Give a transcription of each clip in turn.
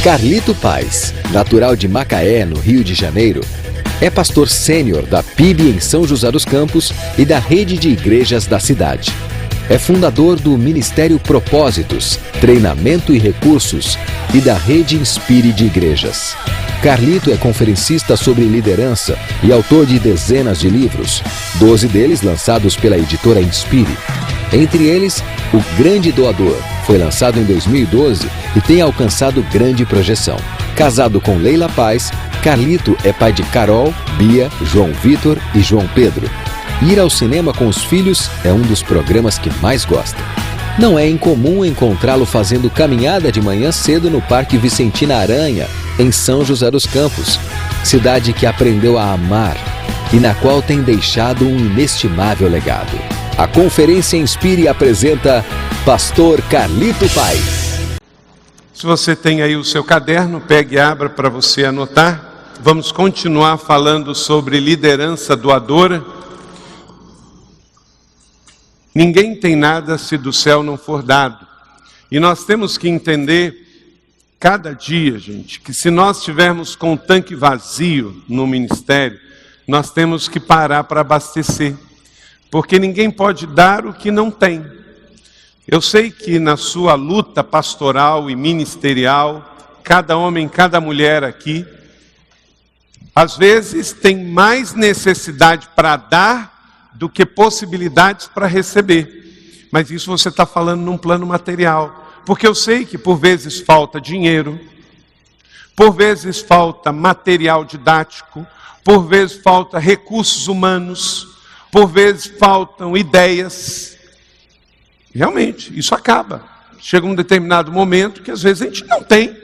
Carlito Paes, natural de Macaé, no Rio de Janeiro, é pastor sênior da PIB em São José dos Campos e da rede de igrejas da cidade. É fundador do Ministério Propósitos, Treinamento e Recursos e da Rede Inspire de Igrejas. Carlito é conferencista sobre liderança e autor de dezenas de livros, 12 deles lançados pela editora Inspire. Entre eles, O Grande Doador, foi lançado em 2012 e tem alcançado grande projeção. Casado com Leila Paes, Carlito é pai de Carol, Bia, João Vitor e João Pedro. Ir ao cinema com os filhos é um dos programas que mais gosta. Não é incomum encontrá-lo fazendo caminhada de manhã cedo no Parque Vicentina Aranha, em São José dos Campos, cidade que aprendeu a amar e na qual tem deixado um inestimável legado. A Conferência Inspire apresenta Pastor Carlito Paes. Se você tem aí o seu caderno, pegue e abra para você anotar. Vamos continuar falando sobre liderança doadora. Ninguém tem nada se do céu não for dado. E nós temos que entender, cada dia, gente, que se nós estivermos com o tanque vazio no ministério, nós temos que parar para abastecer. Porque ninguém pode dar o que não tem. Eu sei que na sua luta pastoral e ministerial, cada homem, cada mulher aqui, às vezes tem mais necessidade para dar do que possibilidades para receber. Mas isso você está falando num plano material. Porque eu sei que por vezes falta dinheiro, por vezes falta material didático, por vezes falta recursos humanos, por vezes faltam ideias. Realmente, isso acaba. Chega um determinado momento que às vezes a gente não tem.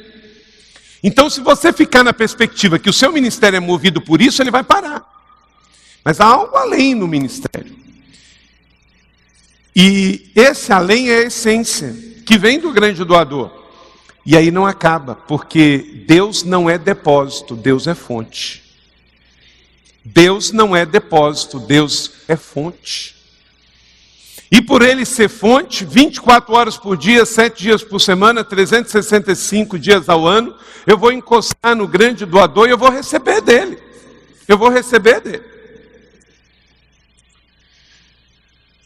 Então, se você ficar na perspectiva que o seu ministério é movido por isso, ele vai parar. Mas há algo além no ministério. E esse além é a essência, que vem do grande doador. E aí não acaba, porque Deus não é depósito, Deus é fonte. Deus não é depósito, Deus é fonte. E por Ele ser fonte, 24 horas por dia, 7 dias por semana, 365 dias ao ano, eu vou encostar no grande doador e eu vou receber dele. Eu vou receber dele.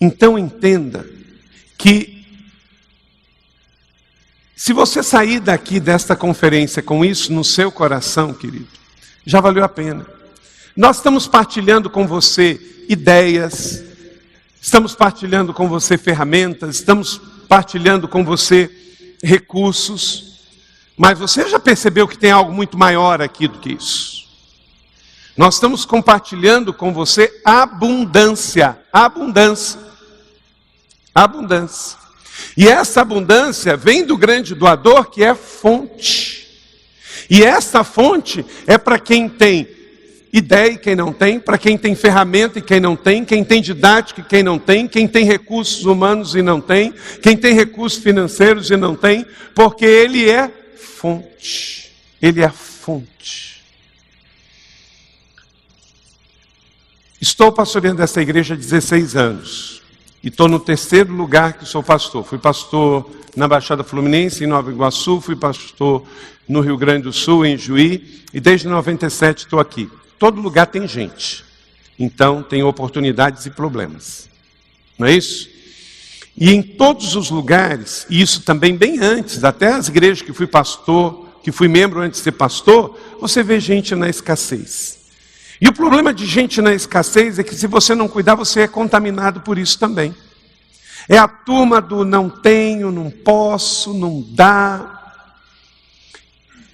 Então entenda que se você sair daqui desta conferência com isso no seu coração, querido, já valeu a pena. Nós estamos partilhando com você ideias, estamos partilhando com você ferramentas, estamos partilhando com você recursos, mas você já percebeu que tem algo muito maior aqui do que isso. Nós estamos compartilhando com você abundância, abundância, abundância. E essa abundância vem do grande doador, que é fonte. E essa fonte é para quem tem ideia e quem não tem, para quem tem ferramenta e quem não tem, quem tem didática e quem não tem, quem tem recursos humanos e não tem, quem tem recursos financeiros e não tem, porque Ele é fonte. Ele é fonte. Estou pastoreando essa igreja há 16 anos. E estou no terceiro lugar que sou pastor. Fui pastor na Baixada Fluminense, em Nova Iguaçu, fui pastor no Rio Grande do Sul, em Juí, e desde 97 estou aqui. Todo lugar tem gente, então tem oportunidades e problemas, não é isso? E em todos os lugares, e isso também bem antes, até as igrejas que fui pastor, que fui membro antes de ser pastor, você vê gente na escassez. E o problema de gente na escassez é que se você não cuidar, você é contaminado por isso também. É a turma do não tenho, não posso, não dá.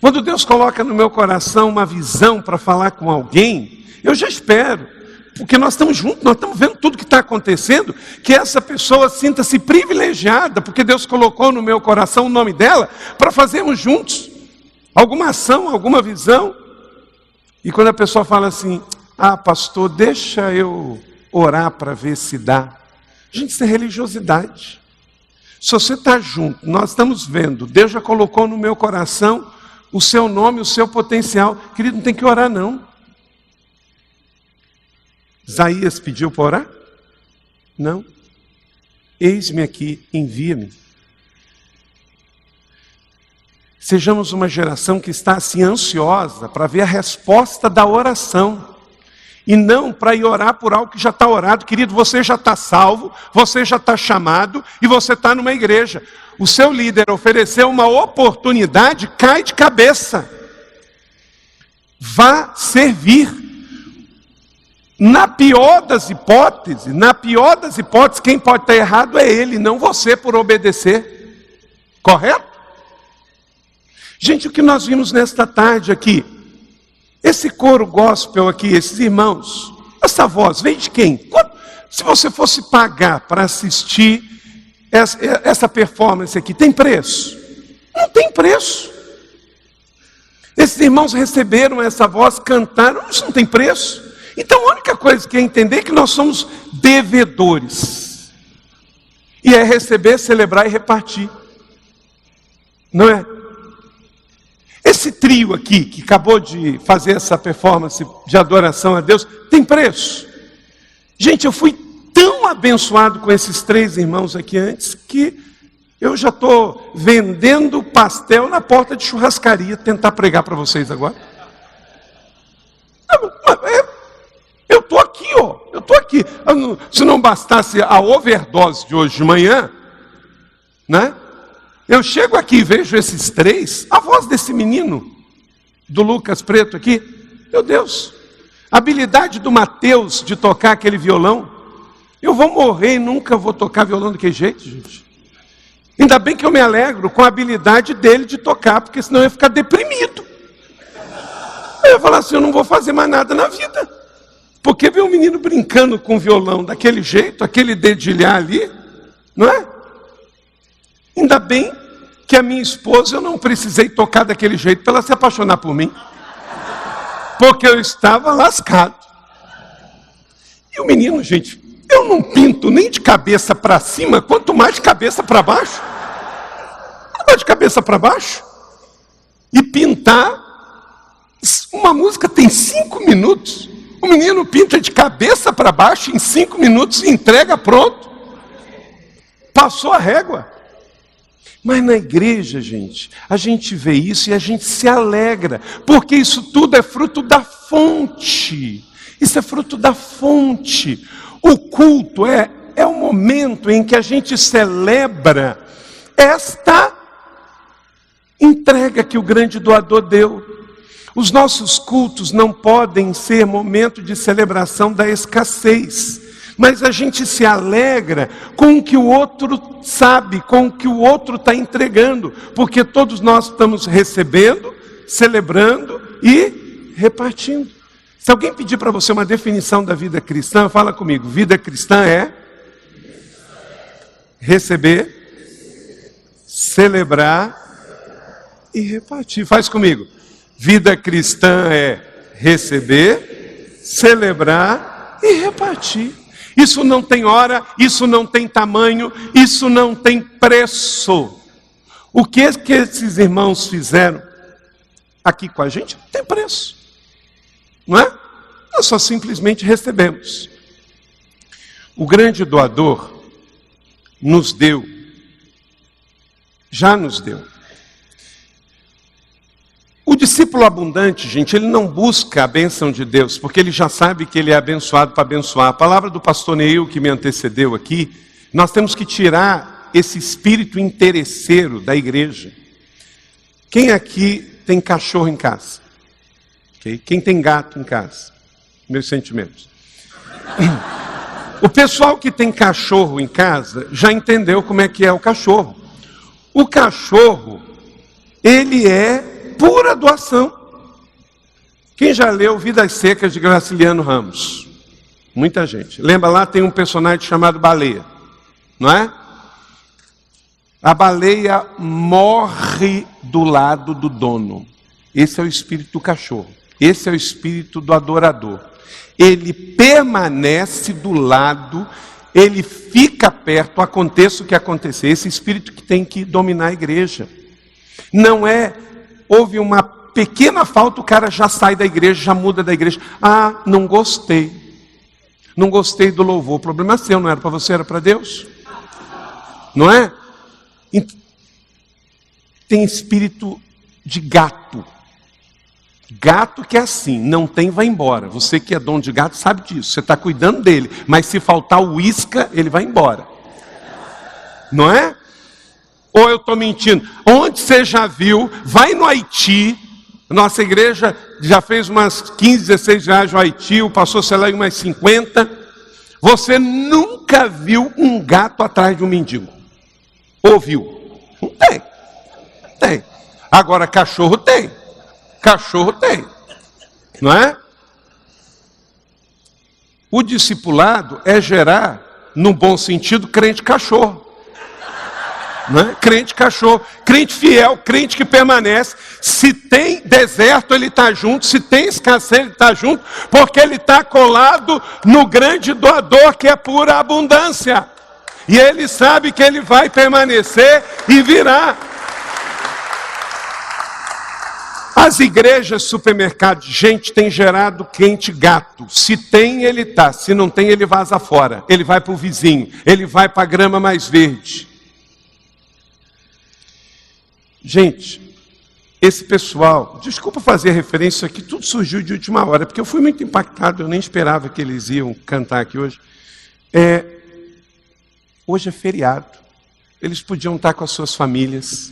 Quando Deus coloca no meu coração uma visão para falar com alguém, eu já espero, porque nós estamos juntos, nós estamos vendo tudo que está acontecendo, que essa pessoa sinta-se privilegiada, porque Deus colocou no meu coração o nome dela, para fazermos juntos alguma ação, alguma visão. E quando a pessoa fala assim, pastor, deixa eu orar para ver se dá. Gente, isso é religiosidade. Se você está junto, nós estamos vendo, Deus já colocou no meu coração o seu nome, o seu potencial. Querido, não tem que orar não. Isaías pediu para orar? Não. Eis-me aqui, envia-me. sejamos uma geração que está assim ansiosa para ver a resposta da oração. E não para ir orar por algo que já está orado. Querido, você já está salvo, você já está chamado e você está numa igreja. O seu líder ofereceu uma oportunidade, cai de cabeça. Vá servir. Na pior das hipóteses, quem pode estar errado é ele, não você por obedecer. Correto? Gente, o que nós vimos nesta tarde aqui, esse coro gospel aqui, esses irmãos, essa voz, vem de quem? Se você fosse pagar para assistir essa performance aqui, tem preço? Não tem preço. Esses irmãos receberam essa voz, cantaram, isso não tem preço. Então a única coisa que é entender é que nós somos devedores. E é receber, celebrar e repartir. Não é? Esse trio aqui, que acabou de fazer essa performance de adoração a Deus, tem preço. Gente, eu fui tão abençoado com esses 3 irmãos aqui antes, que eu já estou vendendo pastel na porta de churrascaria, tentar pregar para vocês agora. Eu estou aqui, eu estou aqui. Se não bastasse a overdose de hoje de manhã, né? Eu chego aqui e vejo esses 3, a voz desse menino, do Lucas Preto aqui, meu Deus, a habilidade do Mateus de tocar aquele violão, eu vou morrer e nunca vou tocar violão daquele jeito, gente. Ainda bem que eu me alegro com a habilidade dele de tocar, porque senão eu ia ficar deprimido. Eu ia falar assim, eu não vou fazer mais nada na vida. Porque ver um menino brincando com violão daquele jeito, aquele dedilhar ali, não é? Ainda bem que a minha esposa, eu não precisei tocar daquele jeito para ela se apaixonar por mim. Porque eu estava lascado. E o menino, gente, eu não pinto nem de cabeça para cima, quanto mais de cabeça para baixo. Não de cabeça para baixo. E pintar, uma música tem 5 minutos. O menino pinta de cabeça para baixo em 5 minutos e entrega pronto. Passou a régua. Mas na igreja, gente, a gente vê isso e a gente se alegra, porque isso tudo é fruto da fonte. Isso é fruto da fonte. O culto é o momento em que a gente celebra esta entrega que o grande doador deu. Os nossos cultos não podem ser momento de celebração da escassez, mas a gente se alegra com o que o outro sabe, com o que o outro está entregando, porque todos nós estamos recebendo, celebrando e repartindo. Se alguém pedir para você uma definição da vida cristã, fala comigo. Vida cristã é receber, celebrar e repartir. Faz comigo. Vida cristã é receber, celebrar e repartir. Isso não tem hora, isso não tem tamanho, isso não tem preço. O que esses irmãos fizeram aqui com a gente tem preço. Não é? Nós só simplesmente recebemos. O grande doador nos deu, já nos deu. O discípulo abundante, gente, ele não busca a bênção de Deus, porque ele já sabe que ele é abençoado para abençoar. A palavra do pastor Neil, que me antecedeu aqui, nós temos que tirar esse espírito interesseiro da igreja. Quem aqui tem cachorro em casa? Okay? Quem tem gato em casa? Meus sentimentos. O pessoal que tem cachorro em casa já entendeu como é que é o cachorro. O cachorro, ele é pura doação. Quem já leu Vidas Secas de Graciliano Ramos? Muita gente. Lembra lá, tem um personagem chamado Baleia, não é? A baleia morre do lado do dono. Esse é o espírito do cachorro. Esse é o espírito do adorador. Ele permanece do lado, ele fica perto, aconteça o que acontecer. Esse espírito que tem que dominar a igreja. Não é, houve uma pequena falta, o cara já sai da igreja, já muda da igreja. Ah, não gostei. Não gostei do louvor. O problema é seu, não era para você, era para Deus. Não é? Tem espírito de gato. Gato que é assim, não tem, vai embora. Você que é dono de gato sabe disso. Você está cuidando dele, mas se faltar o isca, ele vai embora. Não é? Ou eu estou mentindo? Onde você já viu, vai no Haiti, nossa igreja já fez umas 15, 16 viagens ao Haiti, o pastor Celé umas 50. Você nunca viu um gato atrás de um mendigo? Ouviu? Não tem. Tem. Agora cachorro tem. Cachorro tem. Não é? O discipulado é gerar, no bom sentido, crente cachorro. Não é? Crente cachorro, crente fiel, crente que permanece. Se tem deserto, ele está junto. Se tem escassez, ele está junto. Porque ele está colado no grande doador, que é pura abundância. E ele sabe que ele vai permanecer e virá. As igrejas, supermercados, gente, tem gerado crente gato. Se tem, ele está. Se não tem, ele vaza fora. Ele vai para o vizinho. Ele vai para a grama mais verde. Gente, esse pessoal, desculpa fazer referência aqui, tudo surgiu de última hora, porque eu fui muito impactado, eu nem esperava que eles iam cantar aqui hoje. Hoje é feriado, eles podiam estar com as suas famílias.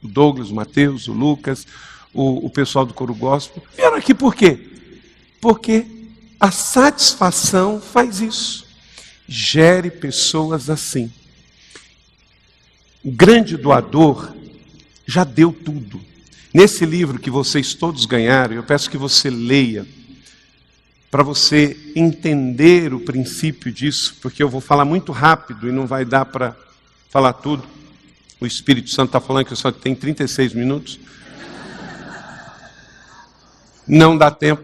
O Douglas, o Mateus, o Lucas, o pessoal do coro gospel, vieram aqui por quê? Porque a satisfação faz isso, gere pessoas assim. O grande doador já deu tudo. Nesse livro que vocês todos ganharam, eu peço que você leia, para você entender o princípio disso, porque eu vou falar muito rápido e não vai dar para falar tudo. O Espírito Santo está falando que eu só tenho 36 minutos. Não dá tempo.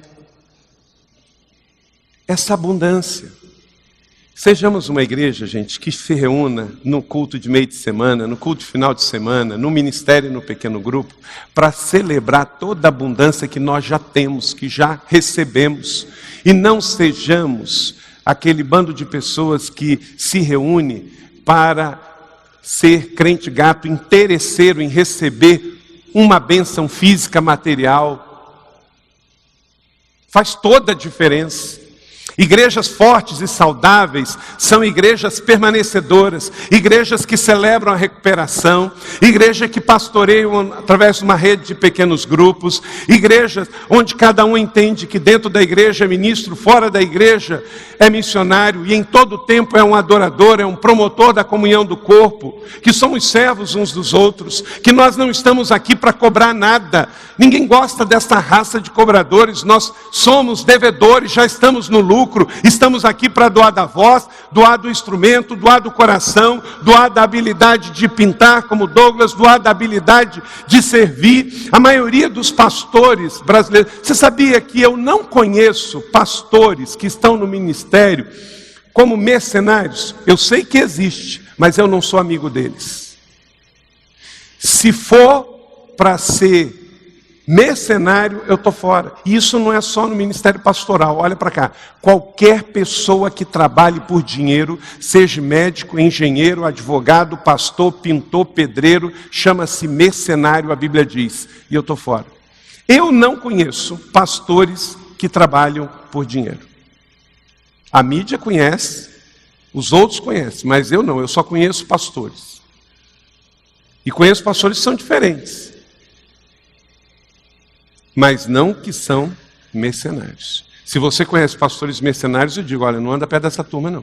Essa abundância. Sejamos uma igreja, gente, que se reúna no culto de meio de semana, no culto de final de semana, no ministério e no pequeno grupo, para celebrar toda a abundância que nós já temos, que já recebemos. E não sejamos aquele bando de pessoas que se reúne para ser crente gato, interesseiro em receber uma bênção física, material. Faz toda a diferença. Igrejas fortes e saudáveis são igrejas permanecedoras, igrejas que celebram a recuperação, igrejas que pastoreiam através de uma rede de pequenos grupos, igrejas onde cada um entende que dentro da igreja é ministro, fora da igreja é missionário e em todo tempo é um adorador, é um promotor da comunhão do corpo, que somos servos uns dos outros, que nós não estamos aqui para cobrar nada. Ninguém gosta dessa raça de cobradores, nós somos devedores, já estamos no lucro. Estamos aqui para doar da voz, doar do instrumento, doar do coração, doar da habilidade de pintar, como Douglas, doar da habilidade de servir. A maioria dos pastores brasileiros, você sabia que eu não conheço pastores que estão no ministério como mercenários? Eu sei que existe, mas eu não sou amigo deles. Se for para ser mercenário, eu estou fora. E isso não é só no ministério pastoral, olha para cá. Qualquer pessoa que trabalhe por dinheiro, seja médico, engenheiro, advogado, pastor, pintor, pedreiro, chama-se mercenário, a Bíblia diz. E eu estou fora. Eu não conheço pastores que trabalham por dinheiro. A mídia conhece, os outros conhecem, mas eu não, eu só conheço pastores. E conheço pastores que são diferentes. Mas não que são mercenários. Se você conhece pastores mercenários, eu digo, olha, não anda perto dessa turma, não.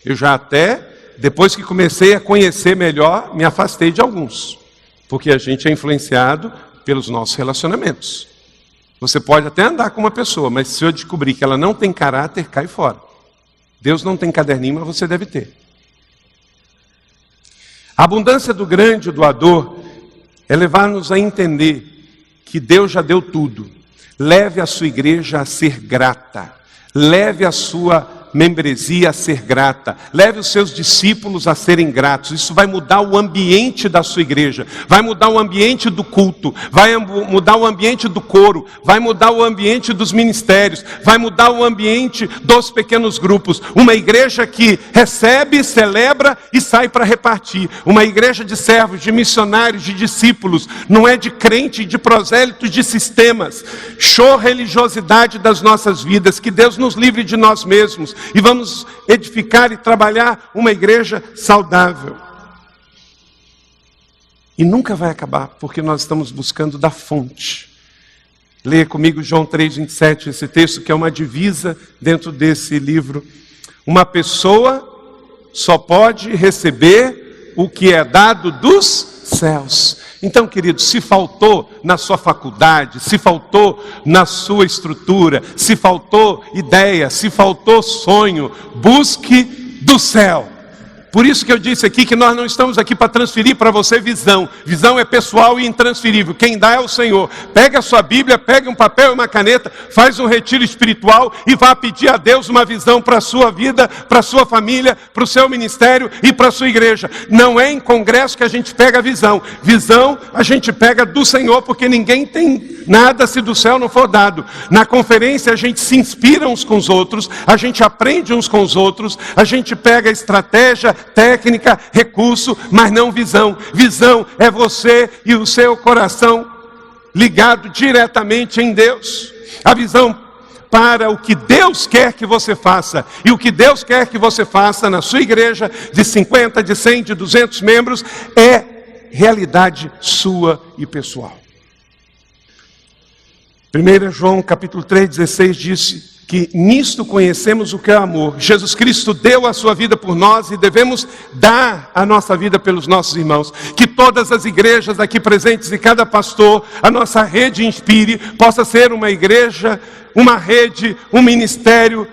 Eu já até, depois que comecei a conhecer melhor, me afastei de alguns. Porque a gente é influenciado pelos nossos relacionamentos. Você pode até andar com uma pessoa, mas se eu descobrir que ela não tem caráter, cai fora. Deus não tem caderninho, mas você deve ter. A abundância do grande doador é levar-nos a entender que Deus já deu tudo. Leve a sua igreja a ser grata. Leve a sua membresia a ser grata. Leve os seus discípulos a serem gratos. Isso vai mudar o ambiente da sua igreja. Vai mudar o ambiente do culto. Vai mudar o ambiente do coro. Vai mudar o ambiente dos ministérios. Vai mudar o ambiente dos pequenos grupos. Uma igreja que recebe, celebra e sai para repartir. Uma igreja de servos, de missionários, de discípulos. Não é de crente, de prosélitos, de sistemas. Show religiosidade das nossas vidas. Que Deus nos livre de nós mesmos. E vamos edificar e trabalhar uma igreja saudável. E nunca vai acabar, porque nós estamos buscando da fonte. Leia comigo João 3,27, esse texto que é uma divisa dentro desse livro. Uma pessoa só pode receber o que é dado dos céus. Então, queridos, se faltou na sua faculdade, se faltou na sua estrutura, se faltou ideia, se faltou sonho, busque do céu. Por isso que eu disse aqui que nós não estamos aqui para transferir para você visão. Visão é pessoal e intransferível. Quem dá é o Senhor. Pega a sua Bíblia, pega um papel e uma caneta, faz um retiro espiritual e vá pedir a Deus uma visão para a sua vida, para a sua família, para o seu ministério e para a sua igreja. Não é em congresso que a gente pega a visão. Visão a gente pega do Senhor, porque ninguém tem nada se do céu não for dado. Na conferência a gente se inspira uns com os outros, a gente aprende uns com os outros, a gente pega estratégia, técnica, recurso, mas não visão. Visão é você e o seu coração ligado diretamente em Deus. A visão para o que Deus quer que você faça. E o que Deus quer que você faça na sua igreja de 50, de 100, de 200 membros é realidade sua e pessoal. 1 João capítulo 3,16 diz que nisto conhecemos o que é amor. Jesus Cristo deu a sua vida por nós e devemos dar a nossa vida pelos nossos irmãos. Que todas as igrejas aqui presentes e cada pastor, a nossa rede Inspire, possa ser uma igreja, uma rede, um ministério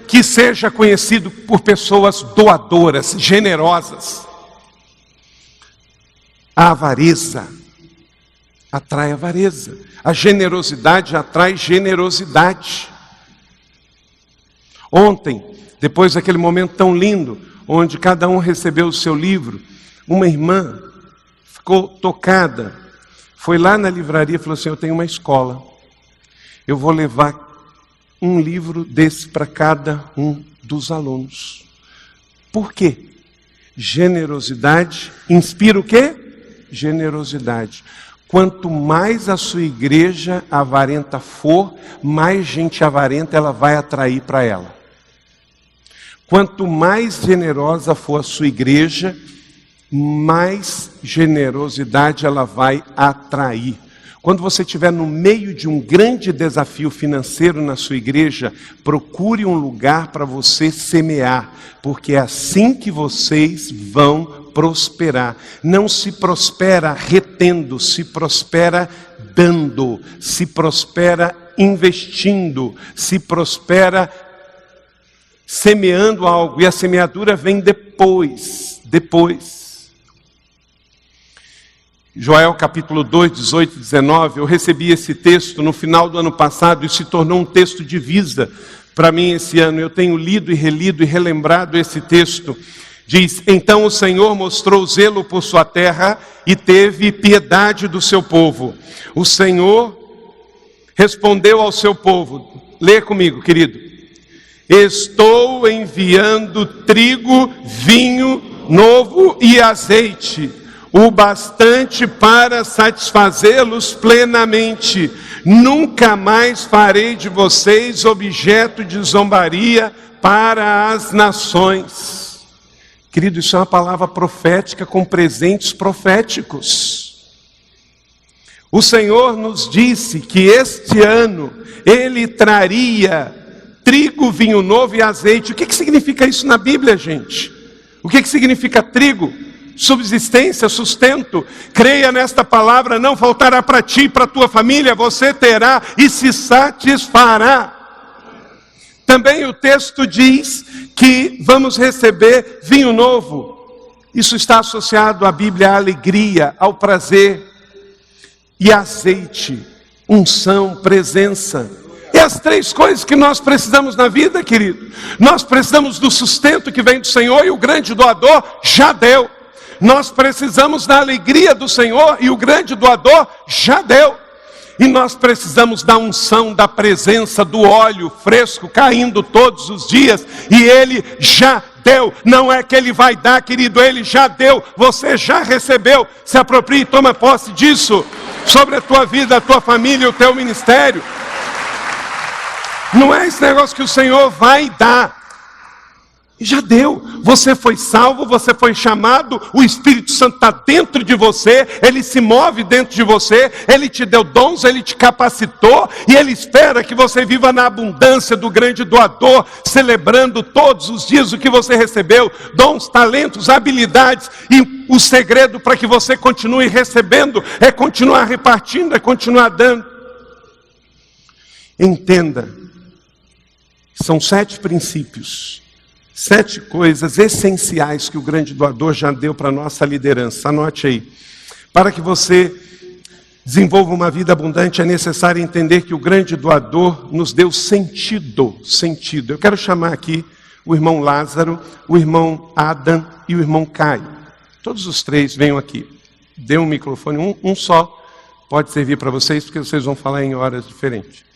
que seja conhecido por pessoas doadoras, generosas. A avareza atrai avareza. A generosidade atrai generosidade. Ontem, depois daquele momento tão lindo, onde cada um recebeu o seu livro, uma irmã ficou tocada, foi lá na livraria e falou assim: eu tenho uma escola, eu vou levar um livro desse para cada um dos alunos. Por quê? Generosidade inspira o quê? Generosidade. Quanto mais a sua igreja avarenta for, mais gente avarenta ela vai atrair para ela. Quanto mais generosa for a sua igreja, mais generosidade ela vai atrair. Quando você estiver no meio de um grande desafio financeiro na sua igreja, procure um lugar para você semear, porque é assim que vocês vão prosperar. Não se prospera retendo, se prospera dando, se prospera investindo, se prospera semeando algo, e a semeadura vem depois. Joel capítulo 2, 18 e 19, eu recebi esse texto no final do ano passado e se tornou um texto divisa para mim esse ano. Eu tenho lido e relido e relembrado esse texto. Diz: então o Senhor mostrou zelo por sua terra e teve piedade do seu povo. O Senhor respondeu ao seu povo. Lê comigo, querido. Estou enviando trigo, vinho novo e azeite, o bastante para satisfazê-los plenamente. Nunca mais farei de vocês objeto de zombaria para as nações. Querido, isso é uma palavra profética com presentes proféticos. O Senhor nos disse que este ano Ele traria trigo, vinho novo e azeite. O que significa isso na Bíblia, gente? O que significa trigo? Subsistência, sustento. Creia nesta palavra, não faltará para ti e para a tua família, você terá e se satisfará. Também o texto diz que vamos receber vinho novo. Isso está associado à Bíblia, à alegria, ao prazer. E azeite, unção, presença. E as 3 coisas que nós precisamos na vida, querido. Nós precisamos do sustento que vem do Senhor, e o grande doador já deu. Nós precisamos da alegria do Senhor, e o grande doador já deu. E nós precisamos da unção, da presença, do óleo fresco caindo todos os dias, e Ele já deu. Não é que Ele vai dar, querido, Ele já deu. Você já recebeu. Se aproprie e toma posse disso sobre a tua vida, a tua família, o teu ministério. Não é esse negócio que o Senhor vai dar. Já deu. Você foi salvo, você foi chamado, o Espírito Santo está dentro de você, Ele se move dentro de você, Ele te deu dons, Ele te capacitou, e Ele espera que você viva na abundância do grande doador, celebrando todos os dias o que você recebeu, dons, talentos, habilidades, e o segredo para que você continue recebendo é continuar repartindo, é continuar dando. Entenda, são 7 princípios, 7 coisas essenciais que o grande doador já deu para a nossa liderança. Anote aí. Para que você desenvolva uma vida abundante, é necessário entender que o grande doador nos deu sentido. Eu quero chamar aqui o irmão Lázaro, o irmão Adam e o irmão Caio. Todos os 3 venham aqui. Dê um microfone, um só pode servir para vocês, porque vocês vão falar em horas diferentes.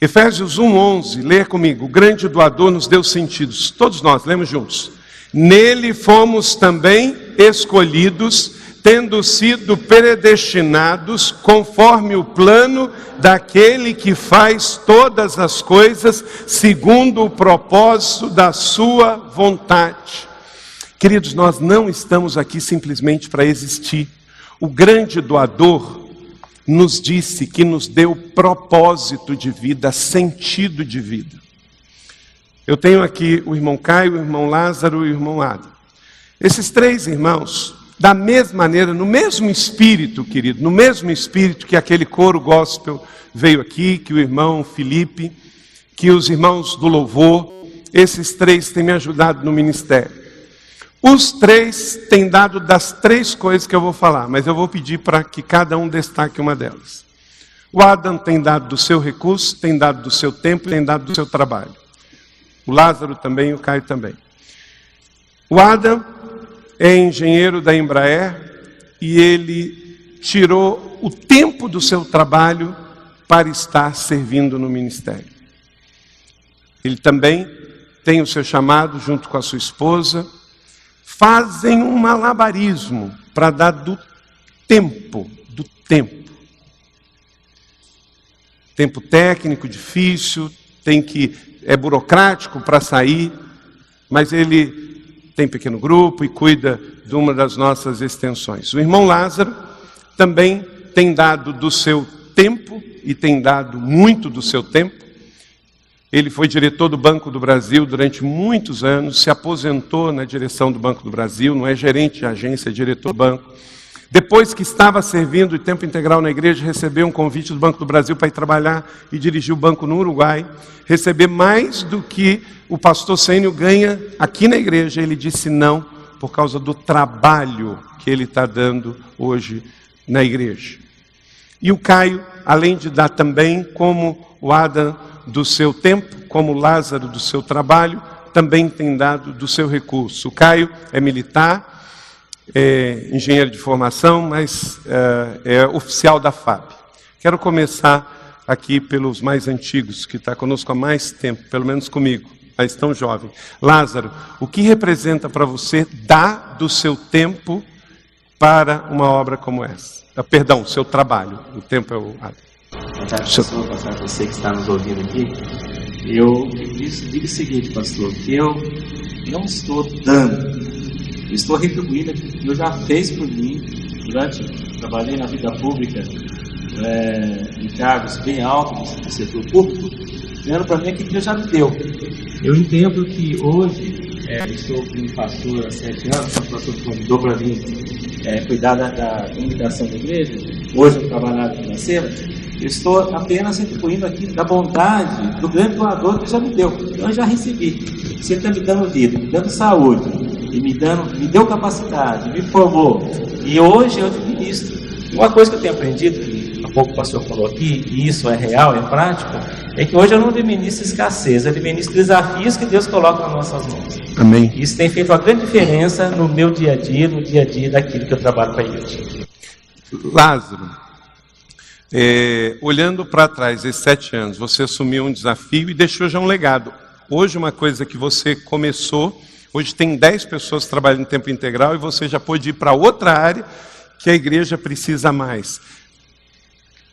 Efésios 1:11, leia comigo. O grande doador nos deu sentidos. Todos nós, lemos juntos. Nele fomos também escolhidos, tendo sido predestinados, conforme o plano daquele que faz todas as coisas, segundo o propósito da sua vontade. Queridos, nós não estamos aqui simplesmente para existir. O grande doador nos disse que nos deu propósito de vida, sentido de vida. Eu tenho aqui o irmão Caio, o irmão Lázaro e o irmão Adam. Esses 3 irmãos, da mesma maneira, no mesmo espírito, querido, no mesmo espírito que aquele coro gospel veio aqui, que o irmão Felipe, que os irmãos do louvor, esses 3 têm me ajudado no ministério. Os 3 têm dado das 3 coisas que eu vou falar, mas eu vou pedir para que cada um destaque uma delas. O Adam tem dado do seu recurso, tem dado do seu tempo, tem dado do seu trabalho. O Lázaro também, o Caio também. O Adam é engenheiro da Embraer e ele tirou o tempo do seu trabalho para estar servindo no ministério. Ele também tem o seu chamado junto com a sua esposa. Fazem um malabarismo para dar do tempo. Tempo técnico, difícil, é burocrático para sair, mas ele tem pequeno grupo e cuida de uma das nossas extensões. O irmão Lázaro também tem dado do seu tempo e tem dado muito do seu tempo. Ele foi diretor do Banco do Brasil durante muitos anos, se aposentou na direção do Banco do Brasil, não é gerente de agência, é diretor do banco. Depois que estava servindo de tempo integral na igreja, recebeu um convite do Banco do Brasil para ir trabalhar e dirigir o banco no Uruguai, receber mais do que o pastor Sênio ganha aqui na igreja. Ele disse não, por causa do trabalho que ele está dando hoje na igreja. E o Caio, além de dar também, como o Adam, do seu tempo, como Lázaro do seu trabalho, também tem dado do seu recurso. O Caio é militar, é engenheiro de formação, mas é oficial da FAB. Quero começar aqui pelos mais antigos, que está conosco há mais tempo, pelo menos comigo, mas tão jovem. Lázaro, o que representa para você dar do seu tempo para uma obra como essa? Perdão, seu trabalho. O tempo é o Adam. Boa tarde, pastor. Boa tarde a você que está nos ouvindo aqui. Eu digo o seguinte, pastor, que eu não estou dando, eu estou retribuindo aquilo que Deus já fez por mim. Trabalhei na vida pública, em cargos bem altos do setor público, dando para mim aquilo que Deus já me deu. Eu entendo que hoje, eu sou um pastor há 7 anos, o pastor me convidou para vir cuidar da comunicação da igreja. Hoje eu trabalho na área financeira. Eu estou apenas retribuindo aqui da bondade do grande doador que já me deu. Eu já recebi. Você está me dando vida, me dando saúde, e me deu capacidade, me formou. E hoje eu administro. Uma coisa que eu tenho aprendido, pouco o pastor falou aqui, e isso é real, é prático, é que hoje eu não administro escassez, eu administro desafios que Deus coloca nas nossas mãos. Amém. Isso tem feito uma grande diferença no meu dia a dia, no dia a dia daquilo que eu trabalho para a igreja. Lázaro, olhando para trás, esses 7 anos, você assumiu um desafio e deixou já um legado. Hoje, uma coisa que você começou, hoje tem 10 pessoas trabalhando em tempo integral e você já pôde ir para outra área que a igreja precisa mais.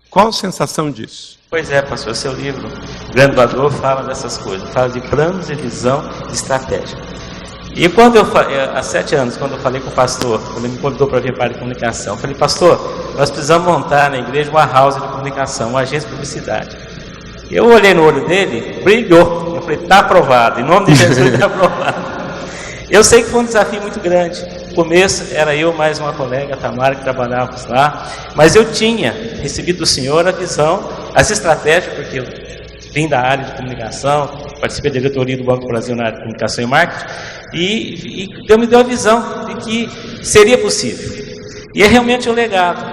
Qual a sensação disso? Pois é, pastor, seu livro, Grande Doador, fala dessas coisas, fala de planos, de visão, de estratégia. E quando há 7 anos, quando eu falei com o pastor, quando ele me convidou para vir para a área de comunicação, eu falei, pastor, nós precisamos montar na igreja uma house de comunicação, uma agência de publicidade. Eu olhei no olho dele, brilhou, eu falei, está aprovado, em nome de Jesus está aprovado. Eu sei que foi um desafio muito grande. No começo era eu mais uma colega, a Tamara, que trabalhávamos lá, mas eu tinha recebido do Senhor a visão, as estratégias, porque eu vim da área de comunicação, participei da diretoria do Banco do Brasil na área de comunicação e marketing, e Deus me deu a visão de que seria possível. E é realmente um legado.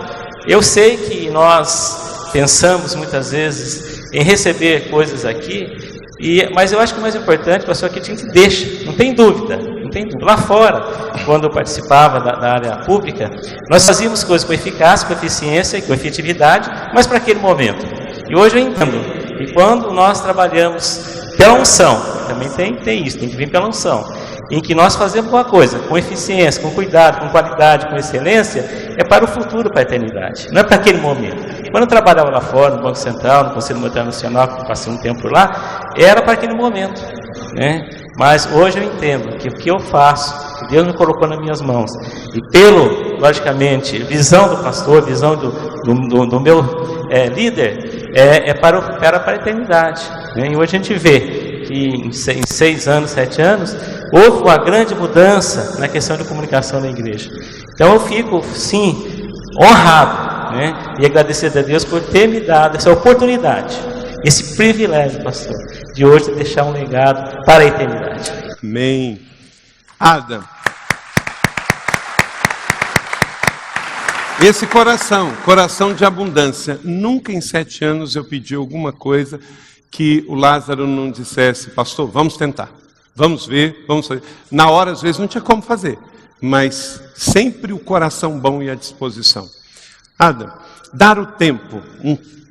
Eu sei que nós pensamos muitas vezes em receber coisas aqui, mas eu acho que o mais importante, pastor, é que a gente deixa, não tem dúvida. Lá fora, quando eu participava da área pública, nós fazíamos coisas com eficácia, com eficiência e com efetividade, mas para aquele momento. E hoje eu entendo. E quando nós trabalhamos pela unção, também tem isso, tem que vir pela unção, em que nós fazemos uma coisa com eficiência, com cuidado, com qualidade, com excelência, é para o futuro, para a eternidade, não é para aquele momento. Quando eu trabalhava lá fora, no Banco Central, no Conselho Monetário Nacional, que passei um tempo por lá, era para aquele momento, né? Mas hoje eu entendo que o que eu faço, que Deus me colocou nas minhas mãos, e logicamente, visão do pastor, visão do meu líder, é para a eternidade, né? E hoje a gente vê que em 6 anos, 7 anos, houve uma grande mudança na questão de comunicação da igreja. Então eu fico, sim, honrado, né? E agradecido a Deus por ter me dado essa oportunidade, esse privilégio, pastor, de hoje deixar um legado para a eternidade. Amém. Adam, esse coração de abundância, nunca em 7 anos eu pedi alguma coisa que o Lázaro não dissesse, pastor, vamos tentar, vamos ver, vamos fazer. Na hora, às vezes, não tinha como fazer, mas sempre o coração bom e a disposição. Adam, dar o tempo,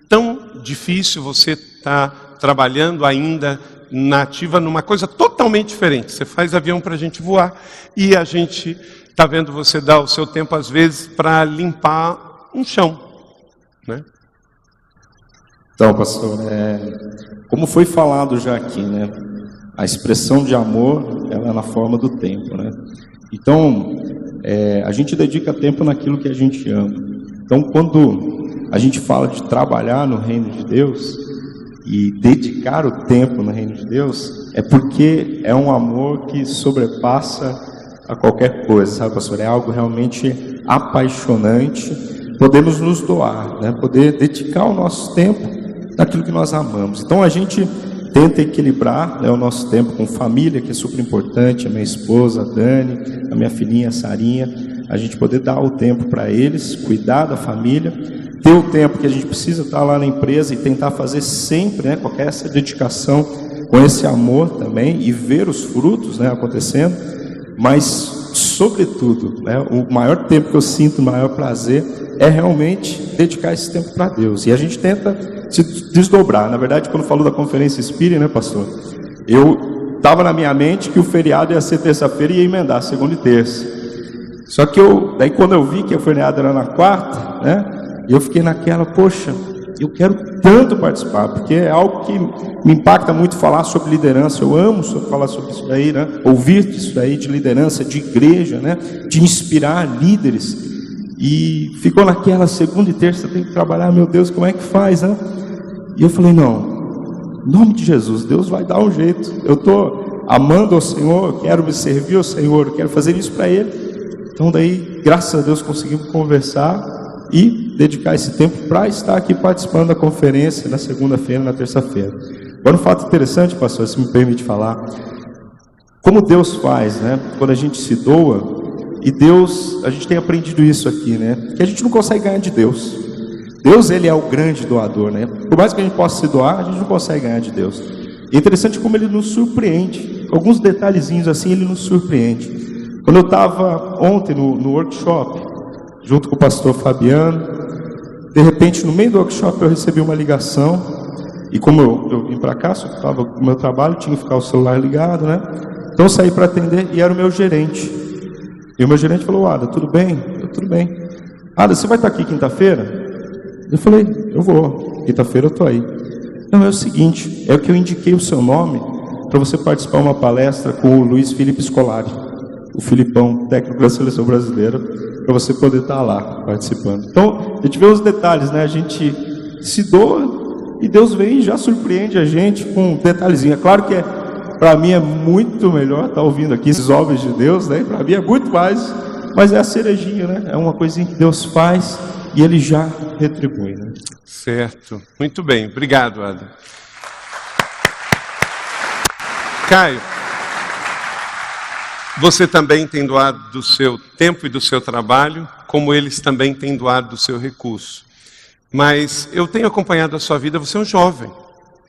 tão difícil você está trabalhando ainda na ativa numa coisa totalmente diferente. Você faz avião para a gente voar e a gente está vendo você dar o seu tempo, às vezes, para limpar um chão, né? Então, pastor, como foi falado já aqui, né? A expressão de amor, ela é na forma do tempo, né? Então, a gente dedica tempo naquilo que a gente ama. Então, quando a gente fala de trabalhar no reino de Deus e dedicar o tempo no reino de Deus, é porque é um amor que sobrepassa a qualquer coisa, sabe, pastor? É algo realmente apaixonante. Podemos nos doar, né? Poder dedicar o nosso tempo naquilo que nós amamos. Então, a gente tenta equilibrar, né, o nosso tempo com família, que é super importante, a minha esposa, a Dani, a minha filhinha, a Sarinha, a gente poder dar o tempo para eles, cuidar da família, ter o tempo que a gente precisa estar lá na empresa e tentar fazer sempre, né, com essa dedicação, com esse amor também, e ver os frutos, né, acontecendo, mas, sobretudo, né, o maior tempo que eu sinto, o maior prazer, é realmente dedicar esse tempo para Deus. E a gente tenta se desdobrar. Na verdade, quando falou da conferência Espírita, né, pastor? Eu estava na minha mente que o feriado ia ser terça-feira e ia emendar segunda e terça. Só que daí quando eu vi que o feriado era na quarta, né? Eu fiquei naquela, poxa, eu quero tanto participar, porque é algo que me impacta muito falar sobre liderança. Eu amo falar sobre isso daí, né? Ouvir isso daí de liderança, de igreja, né? De inspirar líderes. E ficou naquela segunda e terça, tem que trabalhar, meu Deus, como é que faz, né? E eu falei, não, em nome de Jesus, Deus vai dar um jeito. Eu estou amando ao Senhor, quero me servir ao Senhor, quero fazer isso para Ele. Então daí, graças a Deus, conseguimos conversar e dedicar esse tempo para estar aqui participando da conferência na segunda-feira, na terça-feira. Agora um fato interessante, pastor, se me permite falar, como Deus faz, né? Quando a gente se doa, e Deus, a gente tem aprendido isso aqui, né? Que a gente não consegue ganhar de Deus. Deus, ele é o grande doador, né? Por mais que a gente possa se doar, a gente não consegue ganhar de Deus. É interessante como ele nos surpreende. Alguns detalhezinhos assim, ele nos surpreende. Quando eu estava ontem no workshop, junto com o pastor Fabiano, de repente, no meio do workshop, eu recebi uma ligação. E como eu vim para cá, só estava com o meu trabalho, tinha que ficar o celular ligado, né? Então eu saí para atender e era o meu gerente. E o meu gerente falou: Ada, tudo bem? Tudo bem. Ada, você vai estar aqui quinta-feira? Eu falei: eu vou. Quinta-feira eu estou aí. Não, é o seguinte, é que eu indiquei o seu nome para você participar de uma palestra com o Luiz Felipe Scolari, o Filipão, técnico da Seleção Brasileira, para você poder estar lá participando. Então, a gente vê os detalhes, né? A gente se doa e Deus vem e já surpreende a gente com um detalhezinho. É claro que para mim é muito melhor estar ouvindo aqui esses homens de Deus, né? Para mim é muito mais, mas é a cerejinha, né? É uma coisinha que Deus faz e Ele já retribui, né? Certo. Muito bem. Obrigado, Ada. Caio, você também tem doado do seu tempo e do seu trabalho, como eles também têm doado do seu recurso. Mas eu tenho acompanhado a sua vida, você é um jovem,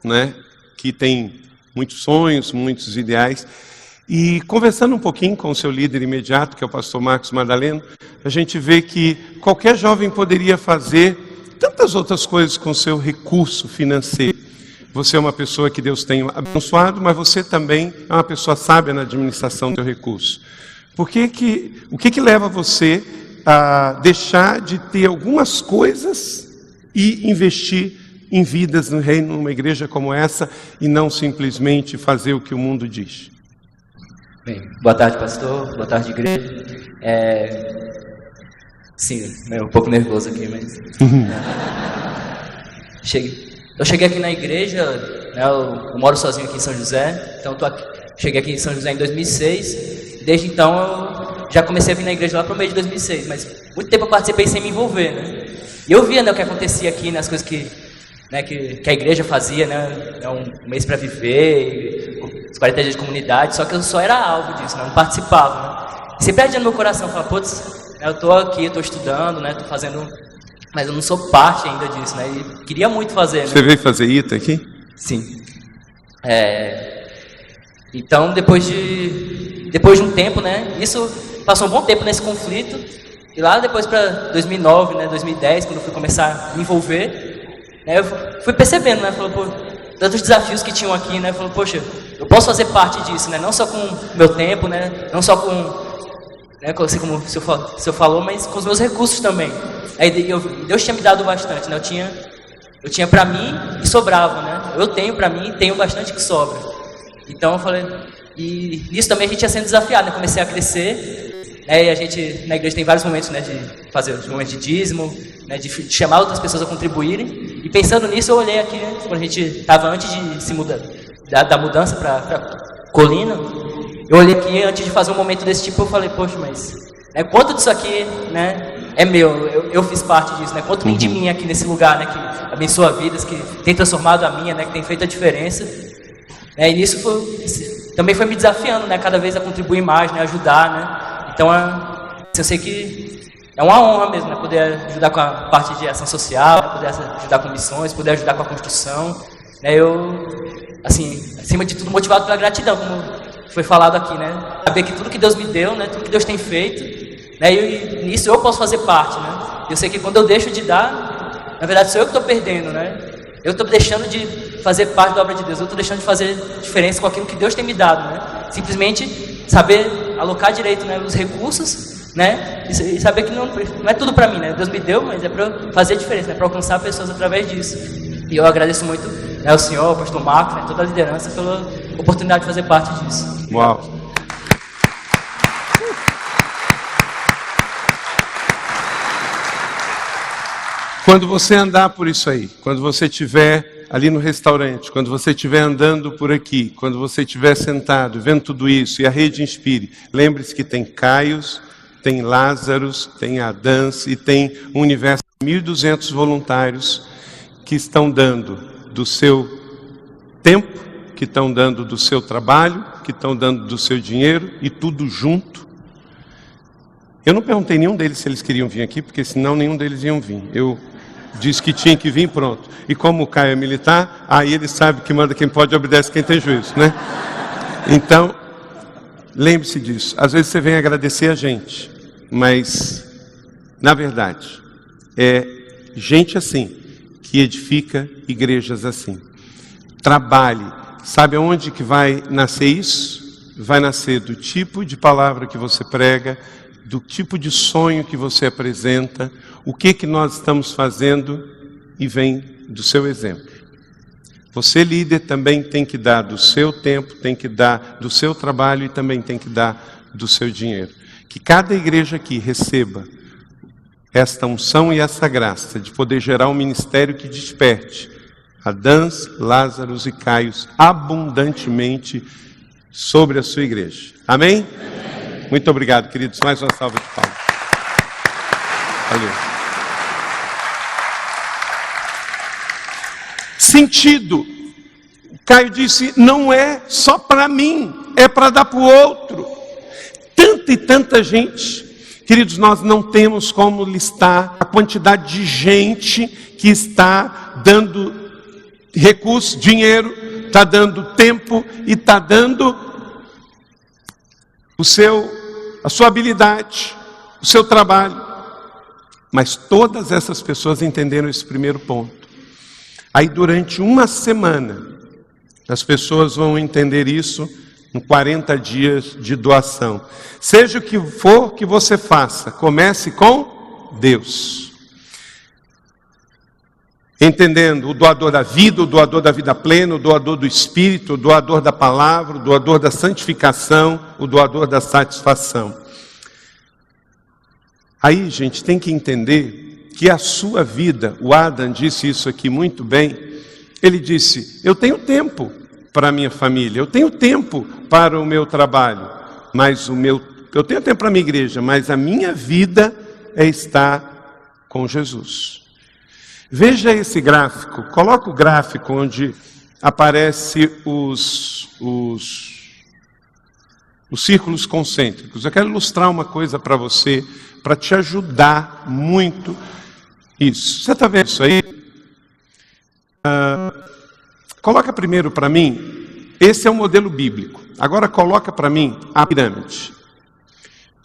né? Que tem muitos sonhos, muitos ideais. E conversando um pouquinho com o seu líder imediato, que é o pastor Marcos Madaleno, a gente vê que qualquer jovem poderia fazer tantas outras coisas com o seu recurso financeiro. Você é uma pessoa que Deus tem abençoado, mas você também é uma pessoa sábia na administração do seu recurso. O que leva você a deixar de ter algumas coisas e investir em vidas no reino, numa igreja como essa, e não simplesmente fazer o que o mundo diz? Bem, boa tarde, pastor. Boa tarde, igreja. Sim, um pouco nervoso aqui, mas... Eu cheguei aqui na igreja, né, eu moro sozinho aqui em São José, então cheguei aqui em São José em 2006. Desde então eu já comecei a vir na igreja lá para o mês de 2006, mas muito tempo eu participei sem me envolver, né? E eu via, né, o que acontecia aqui, né, as coisas que a igreja fazia, né, um mês para viver, os 40 dias de comunidade, só que eu só era alvo disso, né, não participava, né? E sempre ardia no meu coração, falava: putz, eu estou aqui, eu estou estudando, né, estou fazendo, mas eu não sou parte ainda disso, né, e queria muito fazer, né? Você veio fazer ITA aqui? Sim. Então, depois de um tempo, né, isso passou um bom tempo nesse conflito, e lá depois para 2009, né, 2010, quando eu fui começar a me envolver, né, eu fui percebendo, né, tantos desafios que tinham aqui, né, falou: poxa, eu posso fazer parte disso, né, não só com o meu tempo, né, não só com, né, assim como o senhor falou, mas com os meus recursos também. Aí Deus tinha me dado bastante, né, eu tinha para mim e sobrava, né, eu tenho para mim e tenho bastante que sobra. Então eu falei, e nisso também a gente ia sendo desafiado, né, comecei a crescer, né, e a gente na igreja tem vários momentos, né, de fazer os momentos de dízimo, né, de chamar outras pessoas a contribuírem. E pensando nisso, eu olhei aqui, né, quando a gente estava antes de se mudar, da mudança para Colina, eu olhei aqui antes de fazer um momento desse tipo, eu falei: poxa, mas né, quanto disso aqui, né, é meu, eu fiz parte disso, né, quanto vem de mim aqui nesse lugar, né, que abençoa vidas, que tem transformado a minha, né, que tem feito a diferença. E nisso também foi me desafiando, né, cada vez a contribuir mais, né, ajudar, né. Então eu sei que é uma honra mesmo, né, poder ajudar com a parte de ação social, poder ajudar com missões, poder ajudar com a construção. Eu, assim, acima de tudo, motivado pela gratidão, como foi falado aqui, né, saber que tudo que Deus me deu, né, tudo que Deus tem feito, né, e nisso eu posso fazer parte, né. Eu sei que quando eu deixo de dar, na verdade sou eu que estou perdendo, né. Eu estou deixando de fazer parte da obra de Deus, eu estou deixando de fazer diferença com aquilo que Deus tem me dado, né. Simplesmente saber alocar direito, né, os recursos, né, e saber que não é tudo para mim, né, Deus me deu, mas é para fazer diferença, né, para alcançar pessoas através disso. E eu agradeço muito, né, ao senhor, ao pastor Marcos, né, toda a liderança pela oportunidade de fazer parte disso. Uau! Quando você andar por isso aí, quando você estiver ali no restaurante, quando você estiver andando por aqui, quando você estiver sentado, vendo tudo isso, e a rede inspire, lembre-se que tem Caios, tem Lázaros, tem Adãs e tem um universo de 1.200 voluntários que estão dando do seu tempo, que estão dando do seu trabalho, que estão dando do seu dinheiro, e tudo junto. Eu não perguntei nenhum deles se eles queriam vir aqui, porque senão nenhum deles iam vir. Eu Disse que tinha que vir pronto. E como o Caio é militar, aí ele sabe que manda quem pode, obedece quem tem juízo, né? Então, lembre-se disso. Às vezes você vem agradecer a gente, mas, na verdade, é gente assim que edifica igrejas assim. Trabalhe. Sabe aonde que vai nascer isso? Vai nascer do tipo de palavra que você prega, do tipo de sonho que você apresenta, o que nós estamos fazendo, e vem do seu exemplo. Você, líder, também tem que dar do seu tempo, tem que dar do seu trabalho e também tem que dar do seu dinheiro. Que cada igreja aqui receba esta unção e essa graça de poder gerar um ministério que desperte Adãs, Lázaros e Caios abundantemente sobre a sua igreja. Amém? Muito obrigado, queridos. Mais uma salva de palmas. Valeu. Sentido. Caio disse, não é só para mim, é para dar para o outro. Tanta e tanta gente. Queridos, nós não temos como listar a quantidade de gente que está dando recurso, dinheiro, está dando tempo e está dando a sua habilidade, o seu trabalho. Mas todas essas pessoas entenderam esse primeiro ponto. Aí durante uma semana, as pessoas vão entender isso em 40 dias de doação. Seja o que for que você faça, comece com Deus. Entendendo o doador da vida, o doador da vida plena, o doador do Espírito, o doador da palavra, o doador da santificação, o doador da satisfação. Aí, gente, tem que entender que a sua vida, o Adam disse isso aqui muito bem, ele disse, eu tenho tempo para a minha família, eu tenho tempo para o meu trabalho, mas eu tenho tempo para a minha igreja, mas a minha vida é estar com Jesus. Veja esse gráfico, coloca o gráfico onde aparece os círculos concêntricos. Eu quero ilustrar uma coisa para você, para te ajudar muito isso. Você está vendo isso aí? Coloca primeiro para mim, esse é o modelo bíblico. Agora coloca para mim a pirâmide.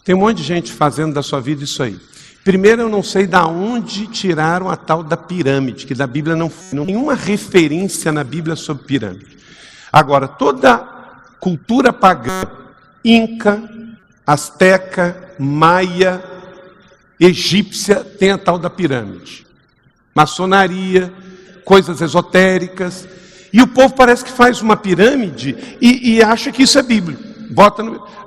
Tem um monte de gente fazendo da sua vida isso aí. Primeiro, eu não sei de onde tiraram a tal da pirâmide, que da Bíblia não tem nenhuma referência na Bíblia sobre pirâmide. Agora, toda cultura pagã, inca, asteca, maia, egípcia, tem a tal da pirâmide. Maçonaria, coisas esotéricas. E o povo parece que faz uma pirâmide e acha que isso é bíblico.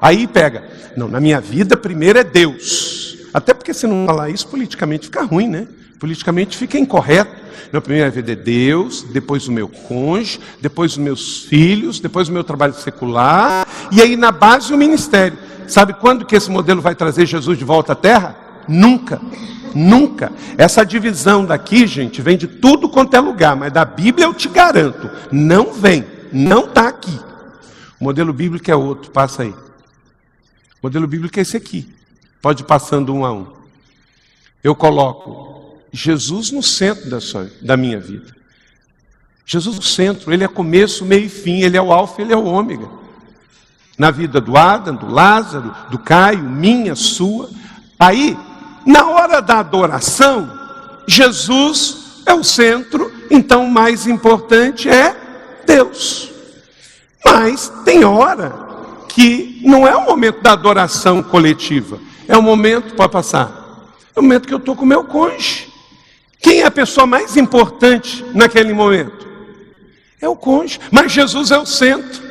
Aí pega. Não, na minha vida, primeiro é Deus. Até porque se não falar isso, politicamente fica ruim, né? Politicamente fica incorreto. Na primeira vida é Deus, depois o meu cônjuge, depois os meus filhos, depois o meu trabalho secular, e aí na base o ministério. Sabe quando que esse modelo vai trazer Jesus de volta à terra? Nunca, nunca. Essa divisão daqui, gente, vem de tudo quanto é lugar, mas da Bíblia eu te garanto, não vem, não está aqui. O modelo bíblico é outro, passa aí. O modelo bíblico é esse aqui. Pode ir passando um a um. Eu coloco Jesus no centro da minha vida. Jesus no centro, Ele é começo, meio e fim, Ele é o alfa, Ele é o ômega. Na vida do Adam, do Lázaro, do Caio, minha, sua. Aí, na hora da adoração, Jesus é o centro, então o mais importante é Deus. Mas tem hora que não é o momento da adoração coletiva. É o momento, pode passar, é o momento que eu estou com o meu cônjuge. Quem é a pessoa mais importante naquele momento? É o cônjuge, mas Jesus é o centro.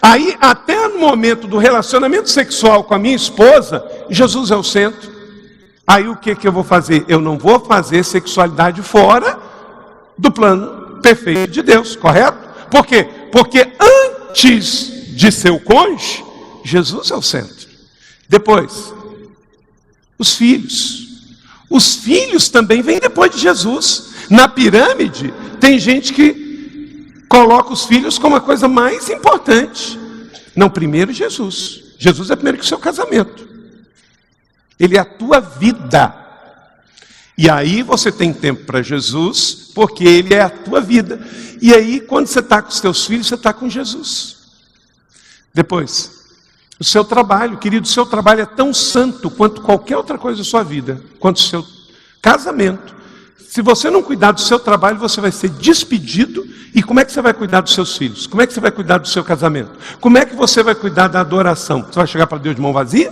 Aí, até no momento do relacionamento sexual com a minha esposa, Jesus é o centro. Aí o que eu vou fazer? Eu não vou fazer sexualidade fora do plano perfeito de Deus, correto? Por quê? Porque antes de ser o cônjuge, Jesus é o centro. Depois, os filhos. Os filhos também vêm depois de Jesus. Na pirâmide, tem gente que coloca os filhos como a coisa mais importante. Não, primeiro Jesus. Jesus é primeiro que o seu casamento. Ele é a tua vida. E aí você tem tempo para Jesus, porque Ele é a tua vida. E aí, quando você está com os teus filhos, você está com Jesus. Depois, o seu trabalho, querido, o seu trabalho é tão santo quanto qualquer outra coisa da sua vida, quanto o seu casamento. Se você não cuidar do seu trabalho, você vai ser despedido. E como é que você vai cuidar dos seus filhos? Como é que você vai cuidar do seu casamento? Como é que você vai cuidar da adoração? Você vai chegar para Deus de mão vazia?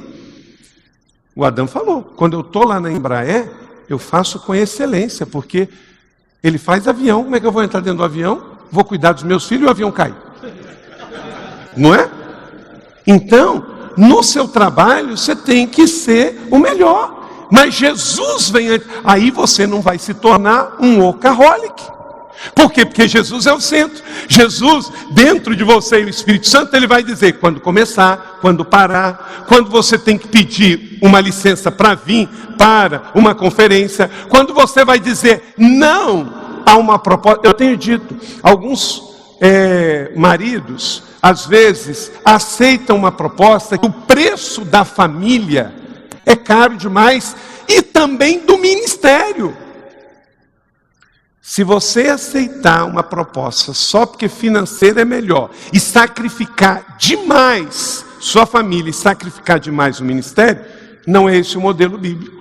O Adão falou, quando eu estou lá na Embraer, eu faço com excelência, porque ele faz avião. Como é que eu vou entrar dentro do avião? Vou cuidar dos meus filhos e o avião cai. Não é? Então, no seu trabalho, você tem que ser o melhor. Mas Jesus vem antes. Aí você não vai se tornar um workaholic. Por quê? Porque Jesus é o centro. Jesus, dentro de você e o Espírito Santo, ele vai dizer quando começar, quando parar, quando você tem que pedir uma licença para vir para uma conferência, quando você vai dizer não a uma proposta. Eu tenho dito, alguns maridos, às vezes, aceitam uma proposta que o preço da família é caro demais, e também do ministério. Se você aceitar uma proposta só porque financeiro é melhor, e sacrificar demais sua família, e sacrificar demais o ministério, não é esse o modelo bíblico.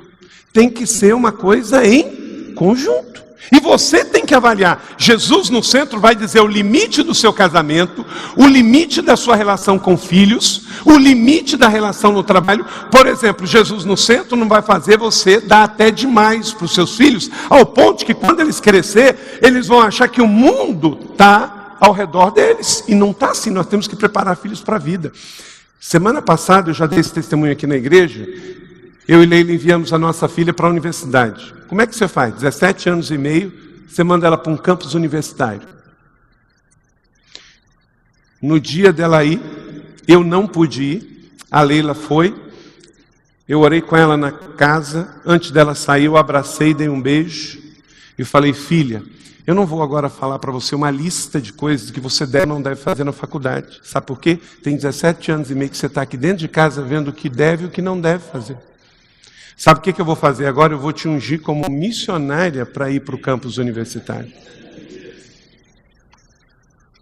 Tem que ser uma coisa em conjunto. E você tem que avaliar. Jesus no centro vai dizer o limite do seu casamento, o limite da sua relação com filhos, o limite da relação no trabalho. Por exemplo, Jesus no centro não vai fazer você dar até demais para os seus filhos, ao ponto que quando eles crescer, eles vão achar que o mundo está ao redor deles. E não está assim, nós temos que preparar filhos para a vida. Semana passada, eu já dei esse testemunho aqui na igreja, eu e Leila enviamos a nossa filha para a universidade. Como é que você faz? 17 anos e meio, você manda ela para um campus universitário. No dia dela ir, eu não pude ir, a Leila foi, eu orei com ela na casa, antes dela sair eu abracei, dei um beijo, e falei, filha, eu não vou agora falar para você uma lista de coisas que você deve ou não deve fazer na faculdade. Sabe por quê? Tem 17 anos e meio que você está aqui dentro de casa vendo o que deve e o que não deve fazer. Sabe o que eu vou fazer agora? Eu vou te ungir como missionária para ir para o campus universitário.